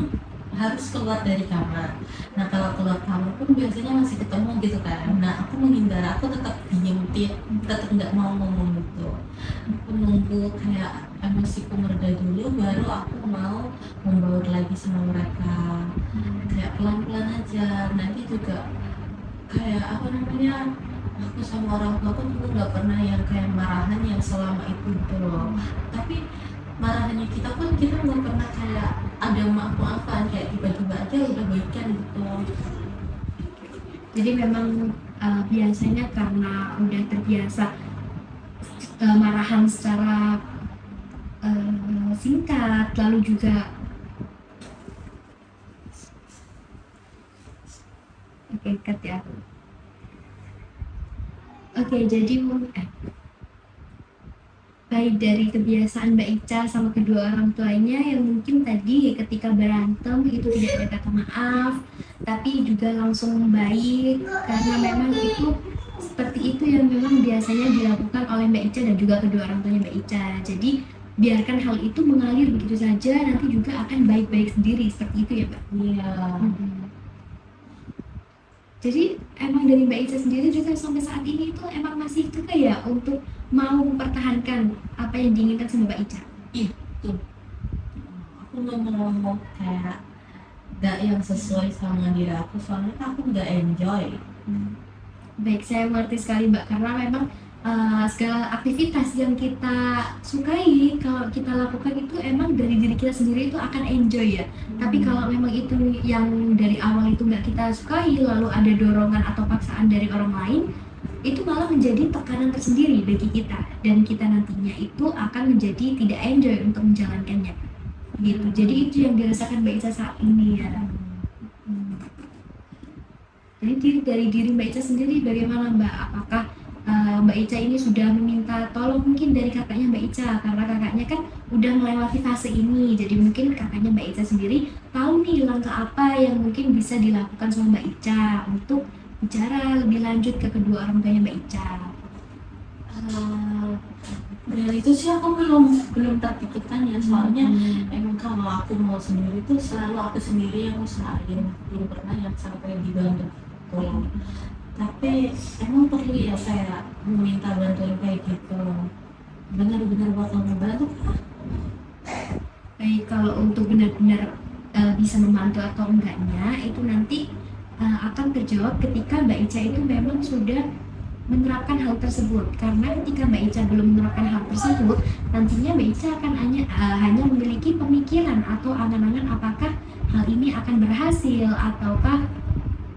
harus keluar dari kamar. Nah kalau keluar kamar pun biasanya masih ketemu gitu kan. Nah aku menghindar, aku tetap diem, tetap nggak mau ngomong gitu. Aku nunggu kayak emosiku mereda dulu, baru aku mau membaur lagi sama mereka. Kayak pelan-pelan aja. Nanti juga kayak apa namanya, aku sama orang tua pun juga nggak pernah yang kayak marahan yang selama itu gitu loh. Tapi marahannya kita pun kita nggak pernah kayak ada maaf-maafan, kayak tiba-tiba aja udah baikan gitu. Jadi memang biasanya karena udah terbiasa marahan secara singkat, lalu juga cut ya. Oke, jadi baik dari kebiasaan Mbak Ica sama kedua orang tuanya yang mungkin tadi ketika berantem itu tidak ada kata maaf, tapi juga langsung membaik karena memang itu seperti itu yang memang biasanya dilakukan oleh Mbak Ica dan juga kedua orang tuanya Mbak Ica. Jadi biarkan hal itu mengalir begitu saja, nanti juga akan baik-baik sendiri, seperti itu ya Mbak? Iya. Jadi emang dari Mbak Ica sendiri juga sampai saat ini itu emang masih juga ya untuk mau mempertahankan apa yang diinginkan sama Mbak Ica? Itu aku nggak mau kayak nggak yang sesuai sama diri aku, soalnya aku nggak enjoy. Baik, saya mengerti sekali Mbak, karena memang segala aktivitas yang kita sukai kalau kita lakukan itu emang dari diri kita sendiri itu akan enjoy ya. Tapi kalau memang itu yang dari awal itu nggak kita sukai, lalu ada dorongan atau paksaan dari orang lain, itu malah menjadi tekanan tersendiri bagi kita, dan kita nantinya itu akan menjadi tidak enjoy untuk menjalankannya gitu. Jadi itu yang dirasakan Mbak Ica saat ini ya. Jadi dari diri Mbak Ica sendiri bagaimana Mbak? Apakah Mbak Ica ini sudah meminta tolong mungkin dari kakaknya Mbak Ica, karena kakaknya kan udah melewati fase ini, jadi mungkin kakaknya Mbak Ica sendiri tahu nih langkah apa yang mungkin bisa dilakukan sama Mbak Ica untuk bicara lebih lanjut ke kedua orang tuanya Mbak Ica. Dari itu sih aku belum terpikirkan ya, soalnya emang kalau aku mau sendiri tuh selalu aku sendiri yang usahain, belum pernah yang sampai dibantu tolong. Tapi emang perlu ya saya meminta bantuan kayak gitu, benar-benar bakal membantu. Baik, kalau untuk benar-benar bisa membantu atau enggaknya itu nanti akan terjawab ketika Mbak Ica itu memang sudah menerapkan hal tersebut. Karena ketika Mbak Ica belum menerapkan hal tersebut, nantinya Mbak Ica akan hanya memiliki pemikiran atau angan-angan apakah hal ini akan berhasil ataukah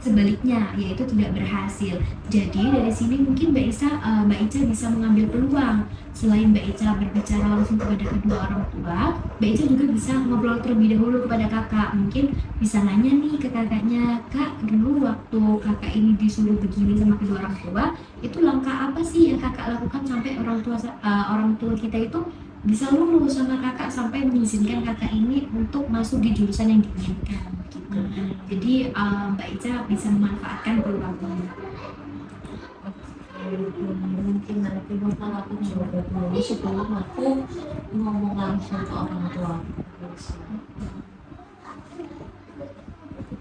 sebaliknya, yaitu tidak berhasil. Jadi dari sini mungkin Mbak Ica bisa mengambil peluang. Selain Mbak Ica berbicara langsung kepada kedua orang tua, Mbak Ica juga bisa ngobrol terlebih dahulu kepada kakak. Mungkin bisa nanya nih ke kakaknya, Kak, dulu waktu kakak ini disuruh begini sama kedua orang tua, itu langkah apa sih yang kakak lakukan sampai orang tua kita itu bisa lulus sama kakak sampai mengizinkan kakak ini untuk masuk di jurusan yang diinginkan gitu. Jadi Mbak Ica bisa memanfaatkan peluang ini. Mungkin nanti bakal aku coba dulu sebelum aku ngomong langsung ke orang tua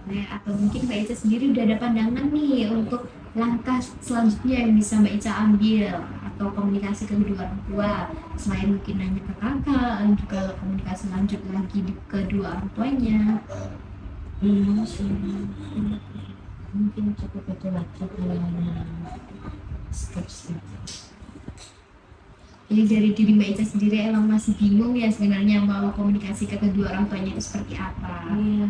Nah, atau mungkin Mbak Ica sendiri udah ada pandangan nih untuk langkah selanjutnya yang bisa Mbak Ica ambil atau komunikasi ke kedua orang tua, selain mungkin nanya ke kakak dan juga komunikasi lanjut lagi di kedua orang tuanya. sih. Mungkin cukup itu aja kalau step-step. Jadi dari diri Mbak Ica sendiri emang masih bingung ya sebenarnya mau komunikasi ke kedua orang tuanya itu seperti apa. Iya.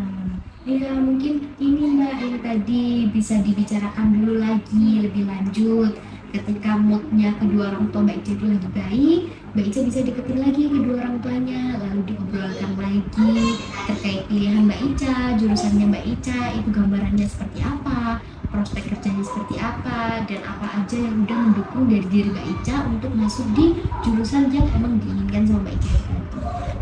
Ya mungkin ini Mbak yang tadi bisa dibicarakan dulu lagi lebih lanjut. Ketika moodnya kedua orang tua Mbak Ica itu lagi baik, Mbak Ica bisa deketin lagi kedua orang tuanya, lalu diobrolkan lagi terkait pilihan Mbak Ica, jurusannya Mbak Ica, itu gambarannya seperti apa, prospek kerjanya seperti apa, dan apa aja yang udah mendukung dari diri Mbak Ica untuk masuk di jurusan yang emang diinginkan sama Mbak Ica tadi.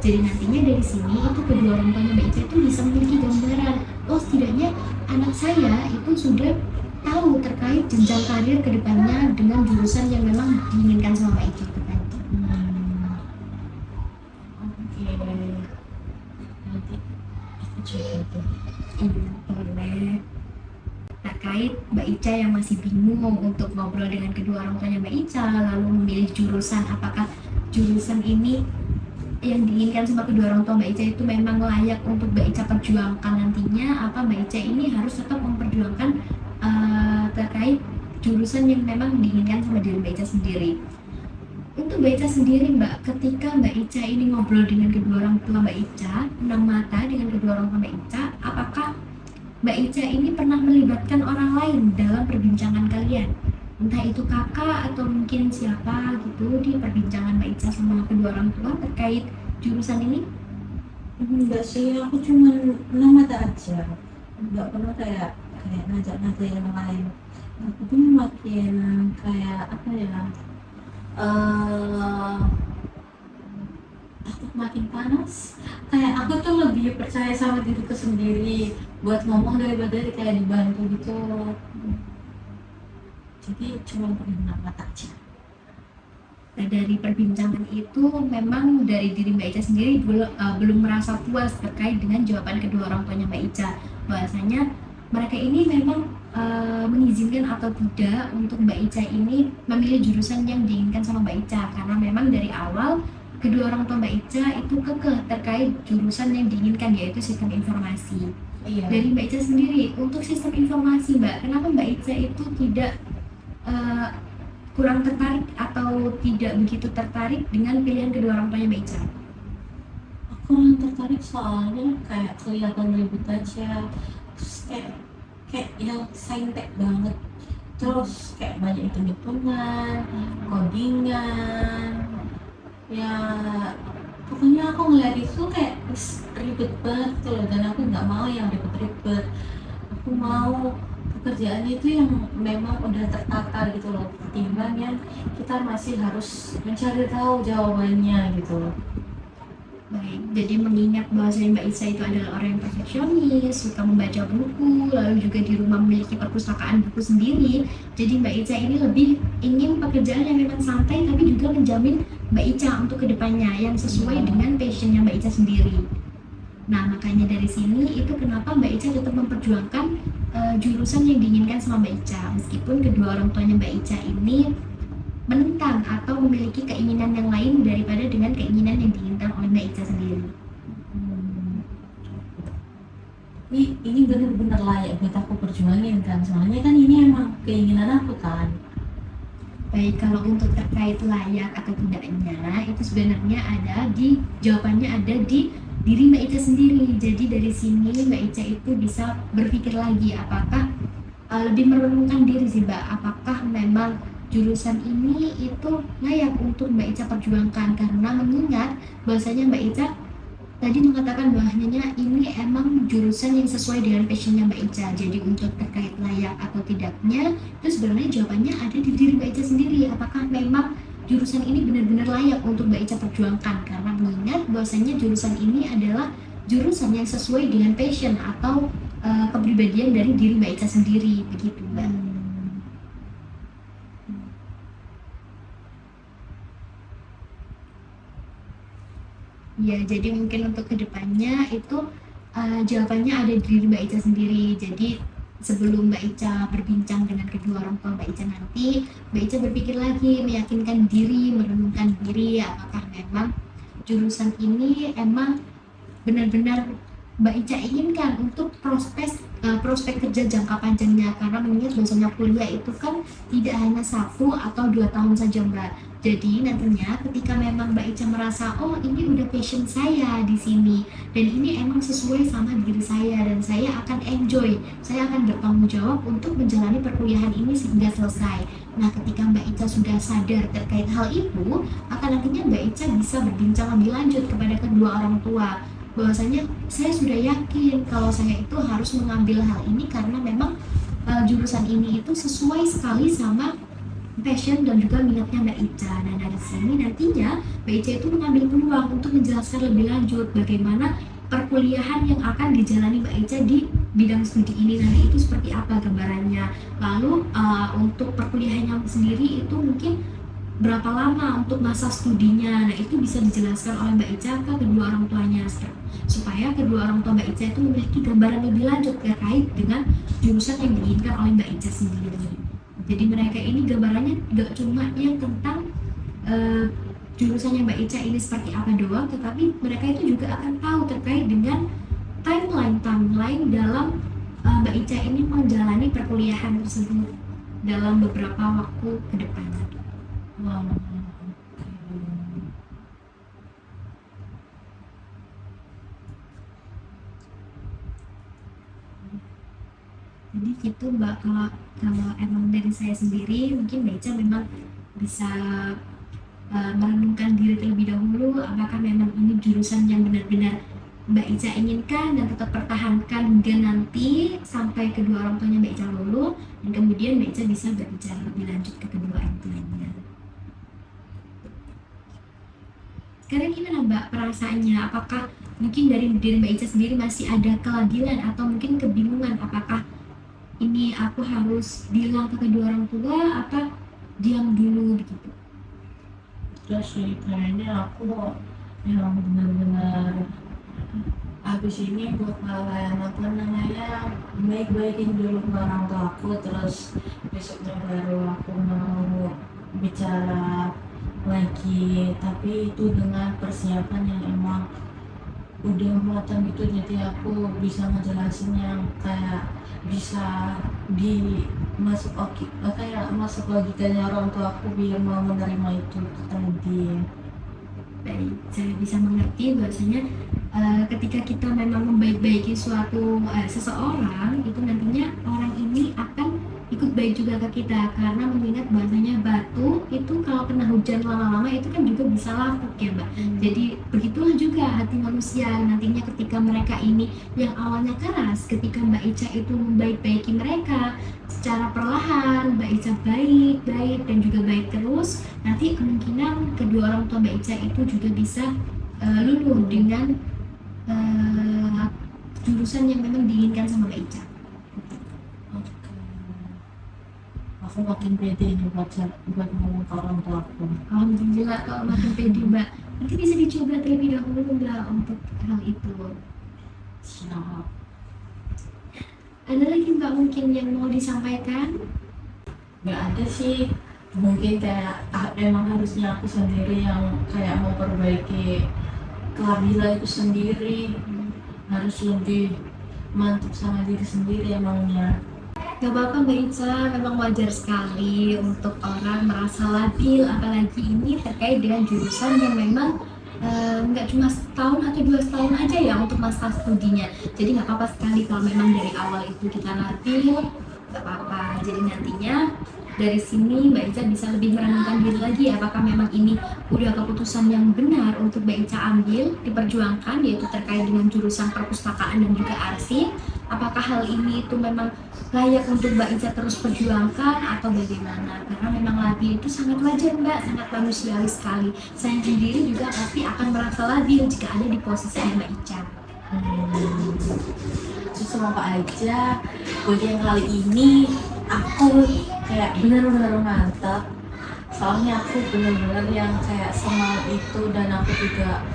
Jadi nantinya dari sini itu kedua orang tuanya Mbak Ica itu bisa memiliki gambaran, oh setidaknya anak saya itu sudah tahu terkait jenjang karir ke depannya dengan jurusan yang memang diinginkan sama Mbak Ica itu tadi. Oke. Nanti aku coba tuh. Iya, boleh. Terkait Mbak Ica yang masih bingung untuk ngobrol dengan kedua orang tuanya Mbak Ica, lalu memilih jurusan, apakah jurusan ini yang diinginkan sama kedua orang tua Mbak Ica itu memang layak untuk Mbak Ica perjuangkan nantinya, apa Mbak Ica ini harus tetap memperjuangkan terkait jurusan yang memang diinginkan sama diri Mbak Ica sendiri. Untuk Mbak Ica sendiri Mbak, ketika Mbak Ica ini ngobrol dengan kedua orang tua Mbak Ica, enam mata dengan kedua orang tua Mbak Ica, apakah Mbak Ica ini pernah melibatkan orang lain dalam perbincangan kalian? Entah itu kakak atau mungkin siapa gitu di perbincangan Mbak Ica sama kedua orang tua terkait jurusan ini? Enggak sih, aku cuma nama aja. Enggak pernah kayak ngajak-ngajak yang lain. Aku tuh makin kayak apa ya? Aku makin panas. Kayak aku tuh lebih percaya sama diriku sendiri buat ngomong daripada kayak dibantu gitu. Jadi cuma pernah mata aja. Nah, dari perbincangan itu memang dari diri Mbak Ica sendiri belum merasa puas terkait dengan jawaban kedua orang tuanya Mbak Ica, bahwasanya mereka ini memang mengizinkan atau tidak untuk Mbak Ica ini memilih jurusan yang diinginkan sama Mbak Ica, karena memang dari awal kedua orang tua Mbak Ica itu kekeh terkait jurusan yang diinginkan, yaitu sistem informasi. Iya. Dari Mbak Ica sendiri, untuk sistem informasi Mbak, kenapa Mbak Ica itu tidak kurang tertarik atau tidak begitu tertarik dengan pilihan kedua orang tuanya Mbak Ica? Aku kurang tertarik soalnya kayak kelihatan ribet aja, terus kayak yang saintek banget, terus kayak banyak hitung-hitungan, codingan, ya pokoknya aku ngeliat itu kayak ribet banget tuh loh, dan aku nggak mau yang ribet-ribet. Aku mau pekerjaannya itu yang memang udah tertata gitu loh, ketimbang yang kita masih harus mencari tahu jawabannya gitu loh. Baik, jadi mengingat bahwasanya Mbak Ica itu adalah orang yang perfeksionis, suka membaca buku, lalu juga di rumah memiliki perpustakaan buku sendiri. Jadi Mbak Ica ini lebih ingin pekerjaan yang memang santai tapi juga menjamin Mbak Ica untuk kedepannya yang sesuai dengan passionnya Mbak Ica sendiri. Nah, makanya dari sini itu kenapa Mbak Ica tetap memperjuangkan jurusan yang diinginkan sama Mbak Ica, meskipun kedua orang tuanya Mbak Ica ini menentang atau memiliki keinginan yang lain daripada dengan keinginan yang diinginkan oleh Mbak Ica sendiri. Ini bener-bener layak buat aku perjuangin kan, soalnya kan ini emang keinginan aku kan. Baik, kalau untuk terkait layak atau tidaknya itu sebenarnya jawabannya ada di diri Mbak Ica sendiri. Jadi dari sini Mbak Ica itu bisa berpikir lagi apakah lebih merenungkan diri sih Mbak, apakah memang jurusan ini itu layak untuk Mbak Ica perjuangkan, karena mengingat bahwasanya Mbak Ica tadi mengatakan bahwasanya ini emang jurusan yang sesuai dengan passionnya Mbak Ica. Jadi untuk terkait layak atau tidaknya itu sebenarnya jawabannya ada di diri Mbak Ica sendiri. Apakah memang jurusan ini benar-benar layak untuk Mbak Ica perjuangkan? Karena mengingat bahwasanya jurusan ini adalah jurusan yang sesuai dengan passion atau kepribadian dari diri Mbak Ica sendiri, begitu Mbak. Ya, jadi mungkin untuk kedepannya itu jawabannya ada di diri Mbak Ica sendiri. Jadi sebelum Mbak Ica berbincang dengan kedua orang tua Mbak Ica nanti, Mbak Ica berpikir lagi, meyakinkan diri, merenungkan diri, apakah memang jurusan ini emang benar-benar Mbak Ica inginkan untuk prospek kerja jangka panjangnya, karena mengingat bahwasanya kuliah itu kan tidak hanya 1 atau 2 tahun saja Mbak. Jadi nantinya ketika memang Mbak Ica merasa oh ini udah passion saya di sini dan ini emang sesuai sama diri saya dan saya akan enjoy, saya akan bertanggung jawab untuk menjalani perkuliahan ini sehingga selesai. Nah, ketika Mbak Ica sudah sadar terkait hal itu, akan nantinya Mbak Ica bisa berbincang lebih lanjut kepada kedua orang tua bahwasanya saya sudah yakin kalau saya itu harus mengambil hal ini karena memang jurusan ini itu sesuai sekali sama passion dan juga minatnya Mbak Ica. Nah, dari sini nantinya Mbak Ica itu mengambil peluang untuk menjelaskan lebih lanjut bagaimana perkuliahan yang akan dijalani Mbak Ica di bidang studi ini nanti itu seperti apa gambarannya. Lalu untuk perkuliahannya sendiri itu mungkin berapa lama untuk masa studinya. Nah, itu bisa dijelaskan oleh Mbak Ica ke kedua orang tuanya supaya kedua orang tua Mbak Ica itu memiliki gambaran lebih lanjut terkait dengan jurusan yang diinginkan oleh Mbak Ica sendiri. Jadi mereka ini gambarannya gak cuma yang tentang jurusannya Mbak Ica ini seperti apa doang, tetapi mereka itu juga akan tahu terkait dengan timeline dalam Mbak Ica ini menjalani perkuliahan tersebut dalam beberapa waktu ke depan. Wow. Jadi gitu Mbak, kalau emang dari saya sendiri mungkin Mbak Ica memang bisa merenungkan diri terlebih dahulu apakah memang ini jurusan yang benar-benar Mbak Ica inginkan dan tetap pertahankan hingga nanti sampai kedua orang tuanya Mbak Ica lulus, dan kemudian Mbak Ica bisa berbicara lebih lanjut ke kedua orang tuanya. Sekarang gimana Mbak perasaannya? Apakah mungkin dari diri Mbak Ica sendiri masih ada kelabilan atau mungkin kebingungan apakah ini aku harus bilang ke kedua orang tua atau diam dulu begitu? Terus sih kayaknya aku yang benar-benar habis ini bakalan apa namanya baik-baikin dulu ke orang tua aku, terus besoknya baru aku mau bicara lagi, tapi itu dengan persiapan yang emang udah matang gitu, jadi aku bisa ngejelasin yang kayak bisa di masuk oke kayak masuk logikanya orang tua aku biar mau menerima itu tadi. Baik, saya bisa mengerti bahwasanya ketika kita memang membaik-baiki seseorang itu nantinya orang ini akan ikut baik juga ke kita, karena mengingat bahwasanya batu itu kalau kena hujan lama-lama itu kan juga bisa lapuk ya Mbak. Jadi begitulah juga hati manusia nantinya ketika mereka ini yang awalnya keras, ketika Mbak Ica itu membaik-baiki mereka secara perlahan, Mbak Ica baik dan juga baik terus, nanti kemungkinan kedua orang tua Mbak Ica itu juga bisa luluh dengan jurusan yang memang diinginkan sama Mbak Ica. Aku makin pede nih buat ngomong ke orang tua aku. Alhamdulillah kalau makin pede Mbak. Nanti bisa dicoba terlebih dahulu Mbak untuk hal itu. Siap. Ada lagi Mbak mungkin yang mau disampaikan? Gak ada sih, mungkin kayak emang harusnya aku sendiri yang kayak mau perbaiki kelabilan itu sendiri, harus lebih mantap sama diri sendiri emangnya. Gak apa-apa Mbak Ica, memang wajar sekali untuk orang merasa labil, apalagi ini terkait dengan jurusan yang memang nggak cuma setahun atau 2 tahun aja ya untuk masa studinya. Jadi nggak apa-apa sekali kalau memang dari awal itu kita labil, nggak apa-apa. Jadi nantinya dari sini Mbak Ica bisa lebih merenungkan diri lagi apakah memang ini udah keputusan yang benar untuk Mbak Ica ambil, diperjuangkan, yaitu terkait dengan jurusan perpustakaan dan juga arsip. Apakah hal ini itu memang layak untuk Mbak Ica terus perjuangkan atau bagaimana? Karena memang labil itu sangat wajar Mbak, sangat manusiawi sekali. Saya sendiri juga pasti akan merasa labil jika ada di posisi Mbak Ica. Semoga aja buat yang kali ini aku kayak bener-bener mantap, soalnya aku bener-bener yang kayak semangat itu, dan aku juga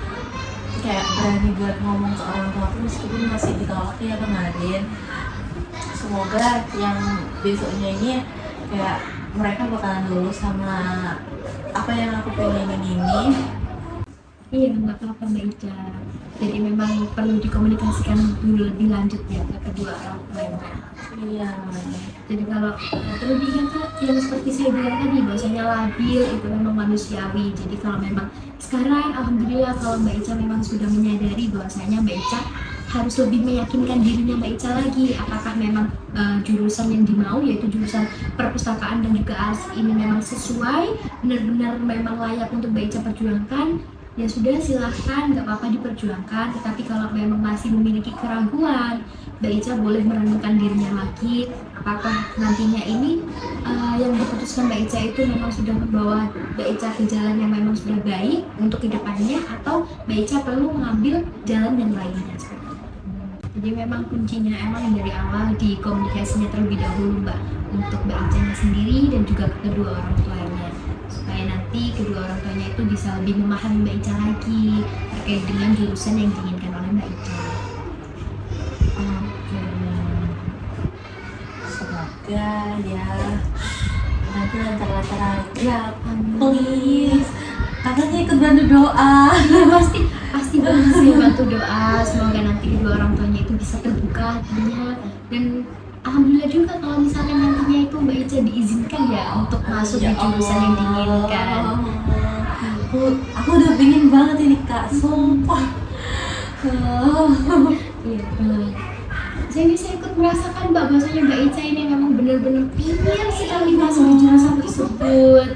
kayak berani buat ngomong ke orang tua aku meskipun masih ditolak ya kemarin. Semoga yang besoknya ini kayak mereka bakalan lulus sama apa yang aku pengenin ini. Iya, nggak apa-apa Mbak Ica. Jadi memang perlu dikomunikasikan dulu lebih lanjut ya ke kedua orang tua. Iya. Jadi kalau perlu diingat Kak, yang seperti saya bilang tadi bahwasanya labil itu memang manusiawi. Jadi kalau memang sekarang alhamdulillah kalau Mbak Ica memang sudah menyadari bahwasanya Mbak Ica harus lebih meyakinkan dirinya Mbak Ica lagi apakah memang jurusan yang dimau yaitu jurusan perpustakaan dan juga arsip ini memang sesuai, benar-benar memang layak untuk Mbak Ica perjuangkan. Ya sudah, silahkan, nggak apa-apa diperjuangkan. Tetapi kalau memang masih memiliki keraguan, Mbak Ica boleh merenungkan dirinya lagi. Apakah nantinya ini yang diputuskan Mbak Ica itu memang sudah membawa Mbak Ica ke jalan yang memang sudah baik untuk kedepannya, atau Mbak Ica perlu mengambil jalan yang lainnya seperti itu. Jadi memang kuncinya emang dari awal di komunikasinya terlebih dahulu Mbak, untuk Mbak Ica sendiri dan juga kedua orang tuanya, supaya nanti kedua orang tuanya itu bisa lebih memahami Mbak Ica lagi terkait dengan jurusan yang diinginkan oleh Mbak Ica. Oke. Semoga ya nanti lancar-lancar aja. Please, kakaknya ikut bantu doa. Iya, pasti banget sih bantu doa, semoga nanti kedua orang tuanya itu bisa terbuka hatinya, dan alhamdulillah juga kalau misalkan nantinya itu Mbak Ica diizinkan ya untuk masuk di jurusan yang diinginkan. Aku udah pengen banget ini Kak, sumpah. Iya, saya bisa ikut merasakan Mbak, bahwasanya Mbak Ica ini memang benar-benar pingin sekali masuk di jurusan tersebut,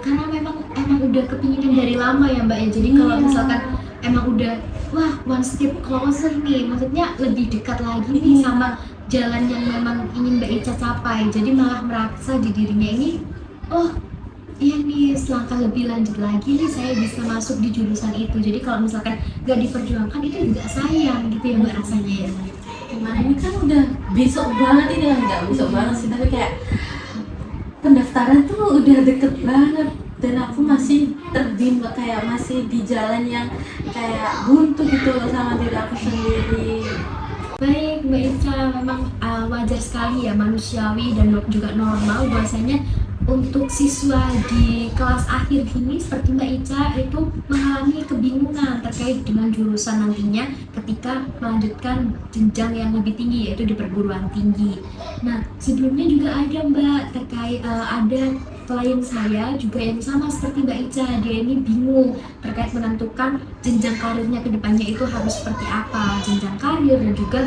karena memang udah kepinginan dari lama ya Mbak ya. Jadi kalau misalkan emang udah wah one step closer nih, maksudnya lebih dekat lagi nih sama jalan yang memang ingin Mbak Ica capai, jadi malah merasa di dirinya ini, oh iya nih, selangkah lebih lanjut lagi nih saya bisa masuk di jurusan itu. Jadi kalau misalkan gak diperjuangkan itu juga sayang gitu ya Mbak rasanya ya. Gimana ini kan udah besok banget ini, nggak besok banget sih, tapi kayak pendaftaran tuh udah deket banget, dan aku masih terbimbang, kayak masih di jalan yang kayak buntu gitu loh sama diri aku sendiri. Baik Mbak Ica, memang wajar sekali ya, manusiawi dan juga normal bahwasanya untuk siswa di kelas akhir ini seperti Mbak Ica itu mengalami kebingungan terkait dengan jurusan nantinya ketika melanjutkan jenjang yang lebih tinggi, yaitu di perguruan tinggi. Nah, sebelumnya juga ada Mbak terkait ada klien saya juga yang sama seperti Mbak Ica, dia ini bingung terkait menentukan jenjang karirnya ke depannya itu harus seperti apa, jenjang karir dan juga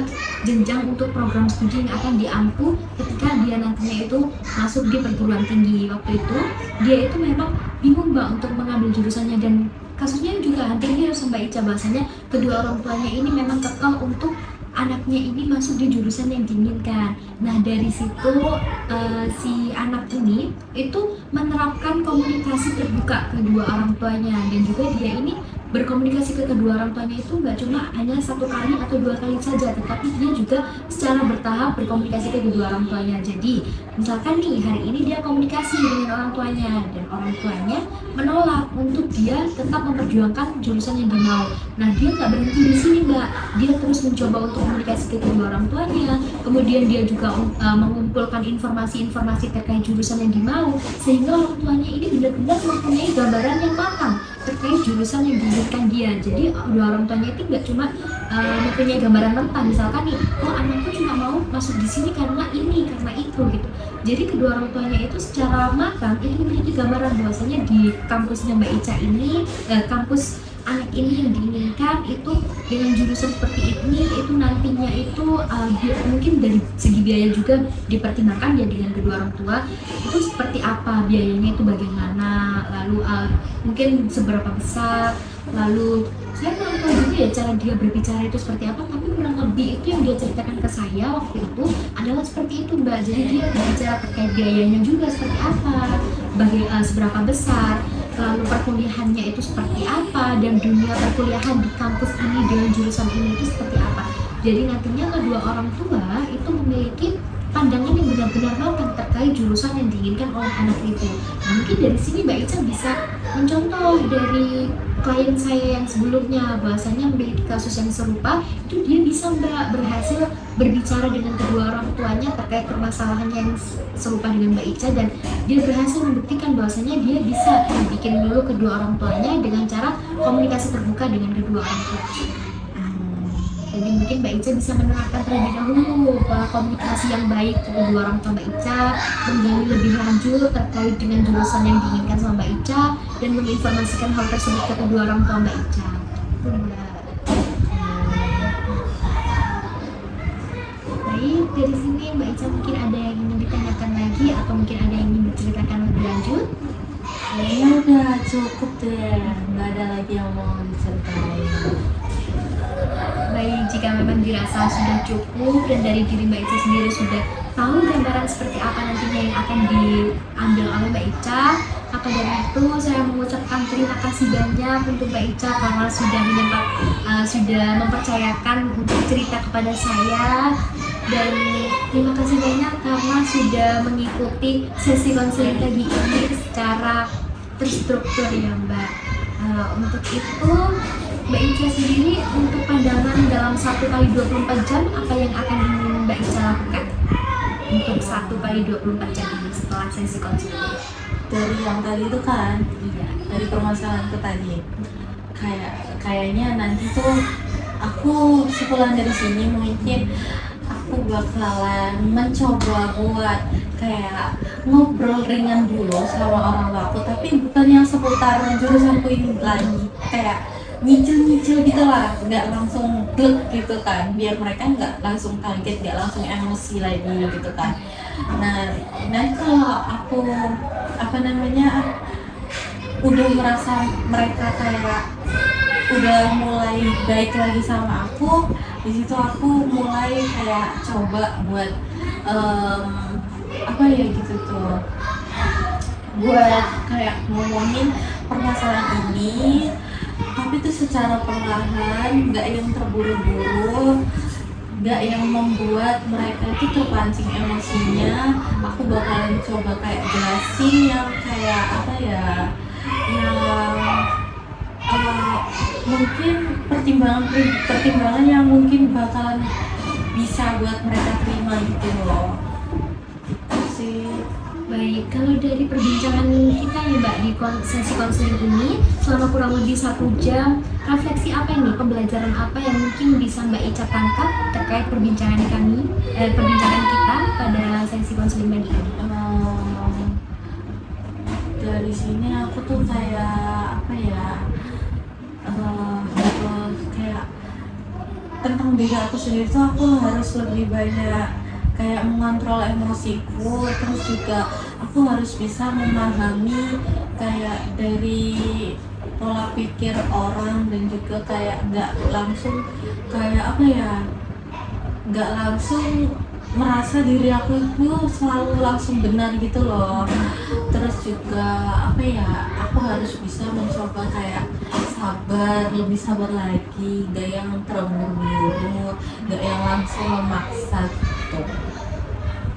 jenjang untuk program studi yang akan diampu ketika dia nantinya itu masuk di perguruan tinggi. Waktu itu dia itu memang bingung Mbak untuk mengambil jurusannya, dan kasusnya juga hampir mirip sama Mbak Ica, bahasanya kedua orang tuanya ini memang kekal untuk anaknya ini masuk di jurusan yang diinginkan. Nah dari situ si anak ini itu menerapkan komunikasi terbuka kedua orang tuanya, dan juga dia ini berkomunikasi ke kedua orang tuanya itu nggak cuma hanya satu kali atau dua kali saja, tetapi dia juga secara bertahap berkomunikasi ke kedua orang tuanya. Jadi misalkan nih hari ini dia komunikasi dengan orang tuanya, dan orang tuanya menolak untuk dia tetap memperjuangkan jurusan yang dia mau. Nah dia nggak berhenti di sini Mbak, dia terus mencoba untuk komunikasi ke kedua orang tuanya, kemudian dia juga mengumpulkan informasi-informasi terkait jurusan yang dia mau, sehingga orang tuanya ini benar-benar mempunyai gambaran yang matang terkait jurusan yang diinginkan dia. Jadi dua orang tuanya itu nggak cuma mempunyai gambaran mentah, misalkan nih, oh anakku cuma mau masuk di sini karena ini, karena itu gitu. Jadi kedua orang tuanya itu secara matang itu memiliki gambaran bahwasanya di kampusnya Mbak Ica ini, kampus anak ini yang diinginkan itu dengan jurusan seperti ini itu nantinya itu mungkin dari segi biaya juga dipertimbangkan ya dengan kedua orang tua itu seperti apa biayanya itu bagaimana, lalu mungkin seberapa besar, lalu saya kurang tahu juga ya cara dia berbicara itu seperti apa, tapi kurang lebih itu yang dia ceritakan ke saya waktu itu adalah seperti itu Mbak. Jadi dia berbicara terkait biayanya juga seperti apa, seberapa besar, lalu perkuliahannya itu seperti apa, dan dunia perkuliahan di kampus ini dengan jurusan ini itu seperti apa. Jadi nantinya kedua orang tua itu memiliki pandangan yang benar-benar matang terkait jurusan yang diinginkan oleh anak itu. Nah, mungkin dari sini Mbak Ica bisa mencontoh dari klien saya yang sebelumnya bahwasanya memiliki kasus yang serupa, itu dia bisa Mbak berhasil berbicara dengan kedua orang tuanya terkait permasalahan yang serupa dengan Mbak Ica, dan dia berhasil membuktikan bahwasanya dia bisa bikin dulu kedua orang tuanya dengan cara komunikasi terbuka dengan kedua orang tua. Jadi mungkin Mbak Ica bisa menerapkan terlebih dahulu pola komunikasi yang baik ke kedua orang tua Mbak Ica, menggali lebih lanjut terkait dengan jurusan yang diinginkan sama Mbak Ica, dan menginformasikan hal tersebut ke kedua orang tua Mbak Ica. Baik, dari sini Mbak Ica mungkin ada yang ingin ditanyakan lagi atau mungkin ada yang ingin diceritakan lebih lanjut? Kayaknya udah cukup deh, nggak ada lagi yang mau diceritain. Baik, jika memang dirasa sudah cukup dan dari diri Mbak Ica sendiri sudah tahu gambaran seperti apa nantinya yang akan diambil oleh Mbak Ica, maka dari itu saya mengucapkan terima kasih banyak untuk Mbak Ica karena sudah mempercayakan untuk cerita kepada saya, dan terima kasih banyak karena sudah mengikuti sesi konseling pagi ini secara terstruktur ya Mbak. Untuk itu Mbak Ica sendiri untuk pandangan dalam 1 kali 24 jam apa yang akan Mbak Ica lakukan untuk 1 kali 24 jam ini setelah sesi konseling? Dari yang tadi itu kan, Iya. dari permasalahan itu tadi, kayaknya nanti tuh aku sepulang dari sini mungkin aku bakalan mencoba buat kayak ngobrol ringan dulu sama orang tuaku, tapi bukan yang seputar jurusanku ini lagi, kayak nyicil-nyicil gitu lah, nggak langsung glek gitu kan, biar mereka nggak langsung kaget, nggak langsung emosi lagi gitu kan. Nah, nanti kalau aku udah merasa mereka kayak udah mulai baik lagi sama aku, di situ aku mulai kayak coba buat gitu tuh, buat kayak ngomongin permasalahan ini, tapi tuh secara perlahan, nggak yang terburu-buru, nggak yang membuat mereka itu terpancing emosinya. Aku bakalan coba kayak jelasin yang kayak mungkin pertimbangan yang mungkin bakalan bisa buat mereka terima gitu loh. Itu sih. Baik, kalau dari perbincangan kita ya Mbak di sesi konseling ini selama kurang lebih 1 jam, refleksi apa ini, pembelajaran apa yang mungkin bisa Mbak Ica tangkap terkait perbincangan kita pada sesi konseling pagi ini? Dari sini aku tuh kayak kayak tentang diri aku sendiri tuh aku harus lebih banyak kayak mengontrol emosiku, terus juga aku harus bisa memahami kayak dari pola pikir orang, dan juga kayak nggak langsung merasa diri aku itu selalu langsung benar gitu loh. Terus juga aku harus bisa mencoba kayak lebih sabar lagi, gak yang terburu-buru, gak yang langsung memaksa gitu.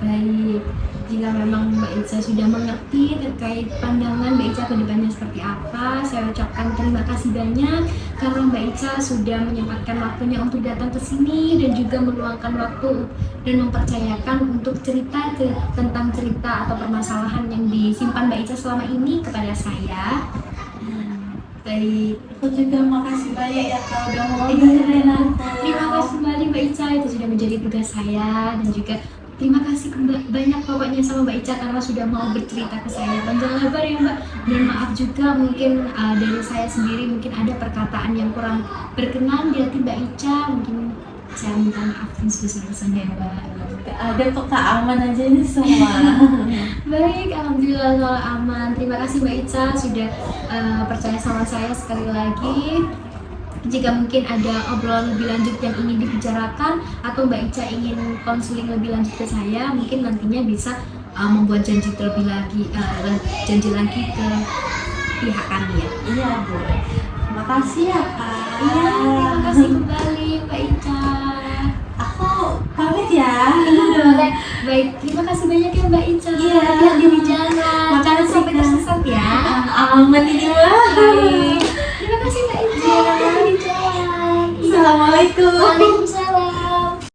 Baik, jika memang Mbak Ica sudah mengerti terkait pandangan Mbak Ica ke depannya seperti apa, saya ucapkan terima kasih banyak karena Mbak Ica sudah menyempatkan waktunya untuk datang ke sini dan juga meluangkan waktu dan mempercayakan untuk cerita tentang cerita atau permasalahan yang disimpan Mbak Ica selama ini kepada saya. Baik, Aku juga makasih banyak ya kalau udah mau dengerin aku. terima kasih kembali Mbak Ica, itu sudah menjadi tugas saya dan juga Terima kasih banyak pokoknya sama Mbak Ica karena sudah mau bercerita ke saya panjang lebar ya Mbak. Dan maaf juga mungkin dari saya sendiri mungkin ada perkataan yang kurang berkenan di hati Mbak Ica. Mungkin saya minta maaf yang sebesar-besarnya ya Mbak. Gak ada kok Kak, aman aja ini semua. Baik, alhamdulillah soal aman. Terima kasih Mbak Ica sudah percaya sama saya sekali lagi. Jika mungkin ada obrolan lebih lanjut yang ingin dibicarakan atau Mbak Ica ingin konseling lebih lanjut ke saya, mungkin nantinya bisa membuat janji terlebih lagi, janji lagi ke pihak kami ya. Iya boleh. Makasih ya Kak. Iya, terima kasih kembali Mbak Ica. Aku pamit ya. Boleh. Baik, terima kasih banyak ya Mbak Ica. Iya. Hati-hati di jalan. Jangan Makasih, sampai Kak. tersesat ya. Aman ini mah. Baik. Terima kasih Mbak Ica. Hati-hati di jalan. Iya. Assalamualaikum. Waalaikumsalam.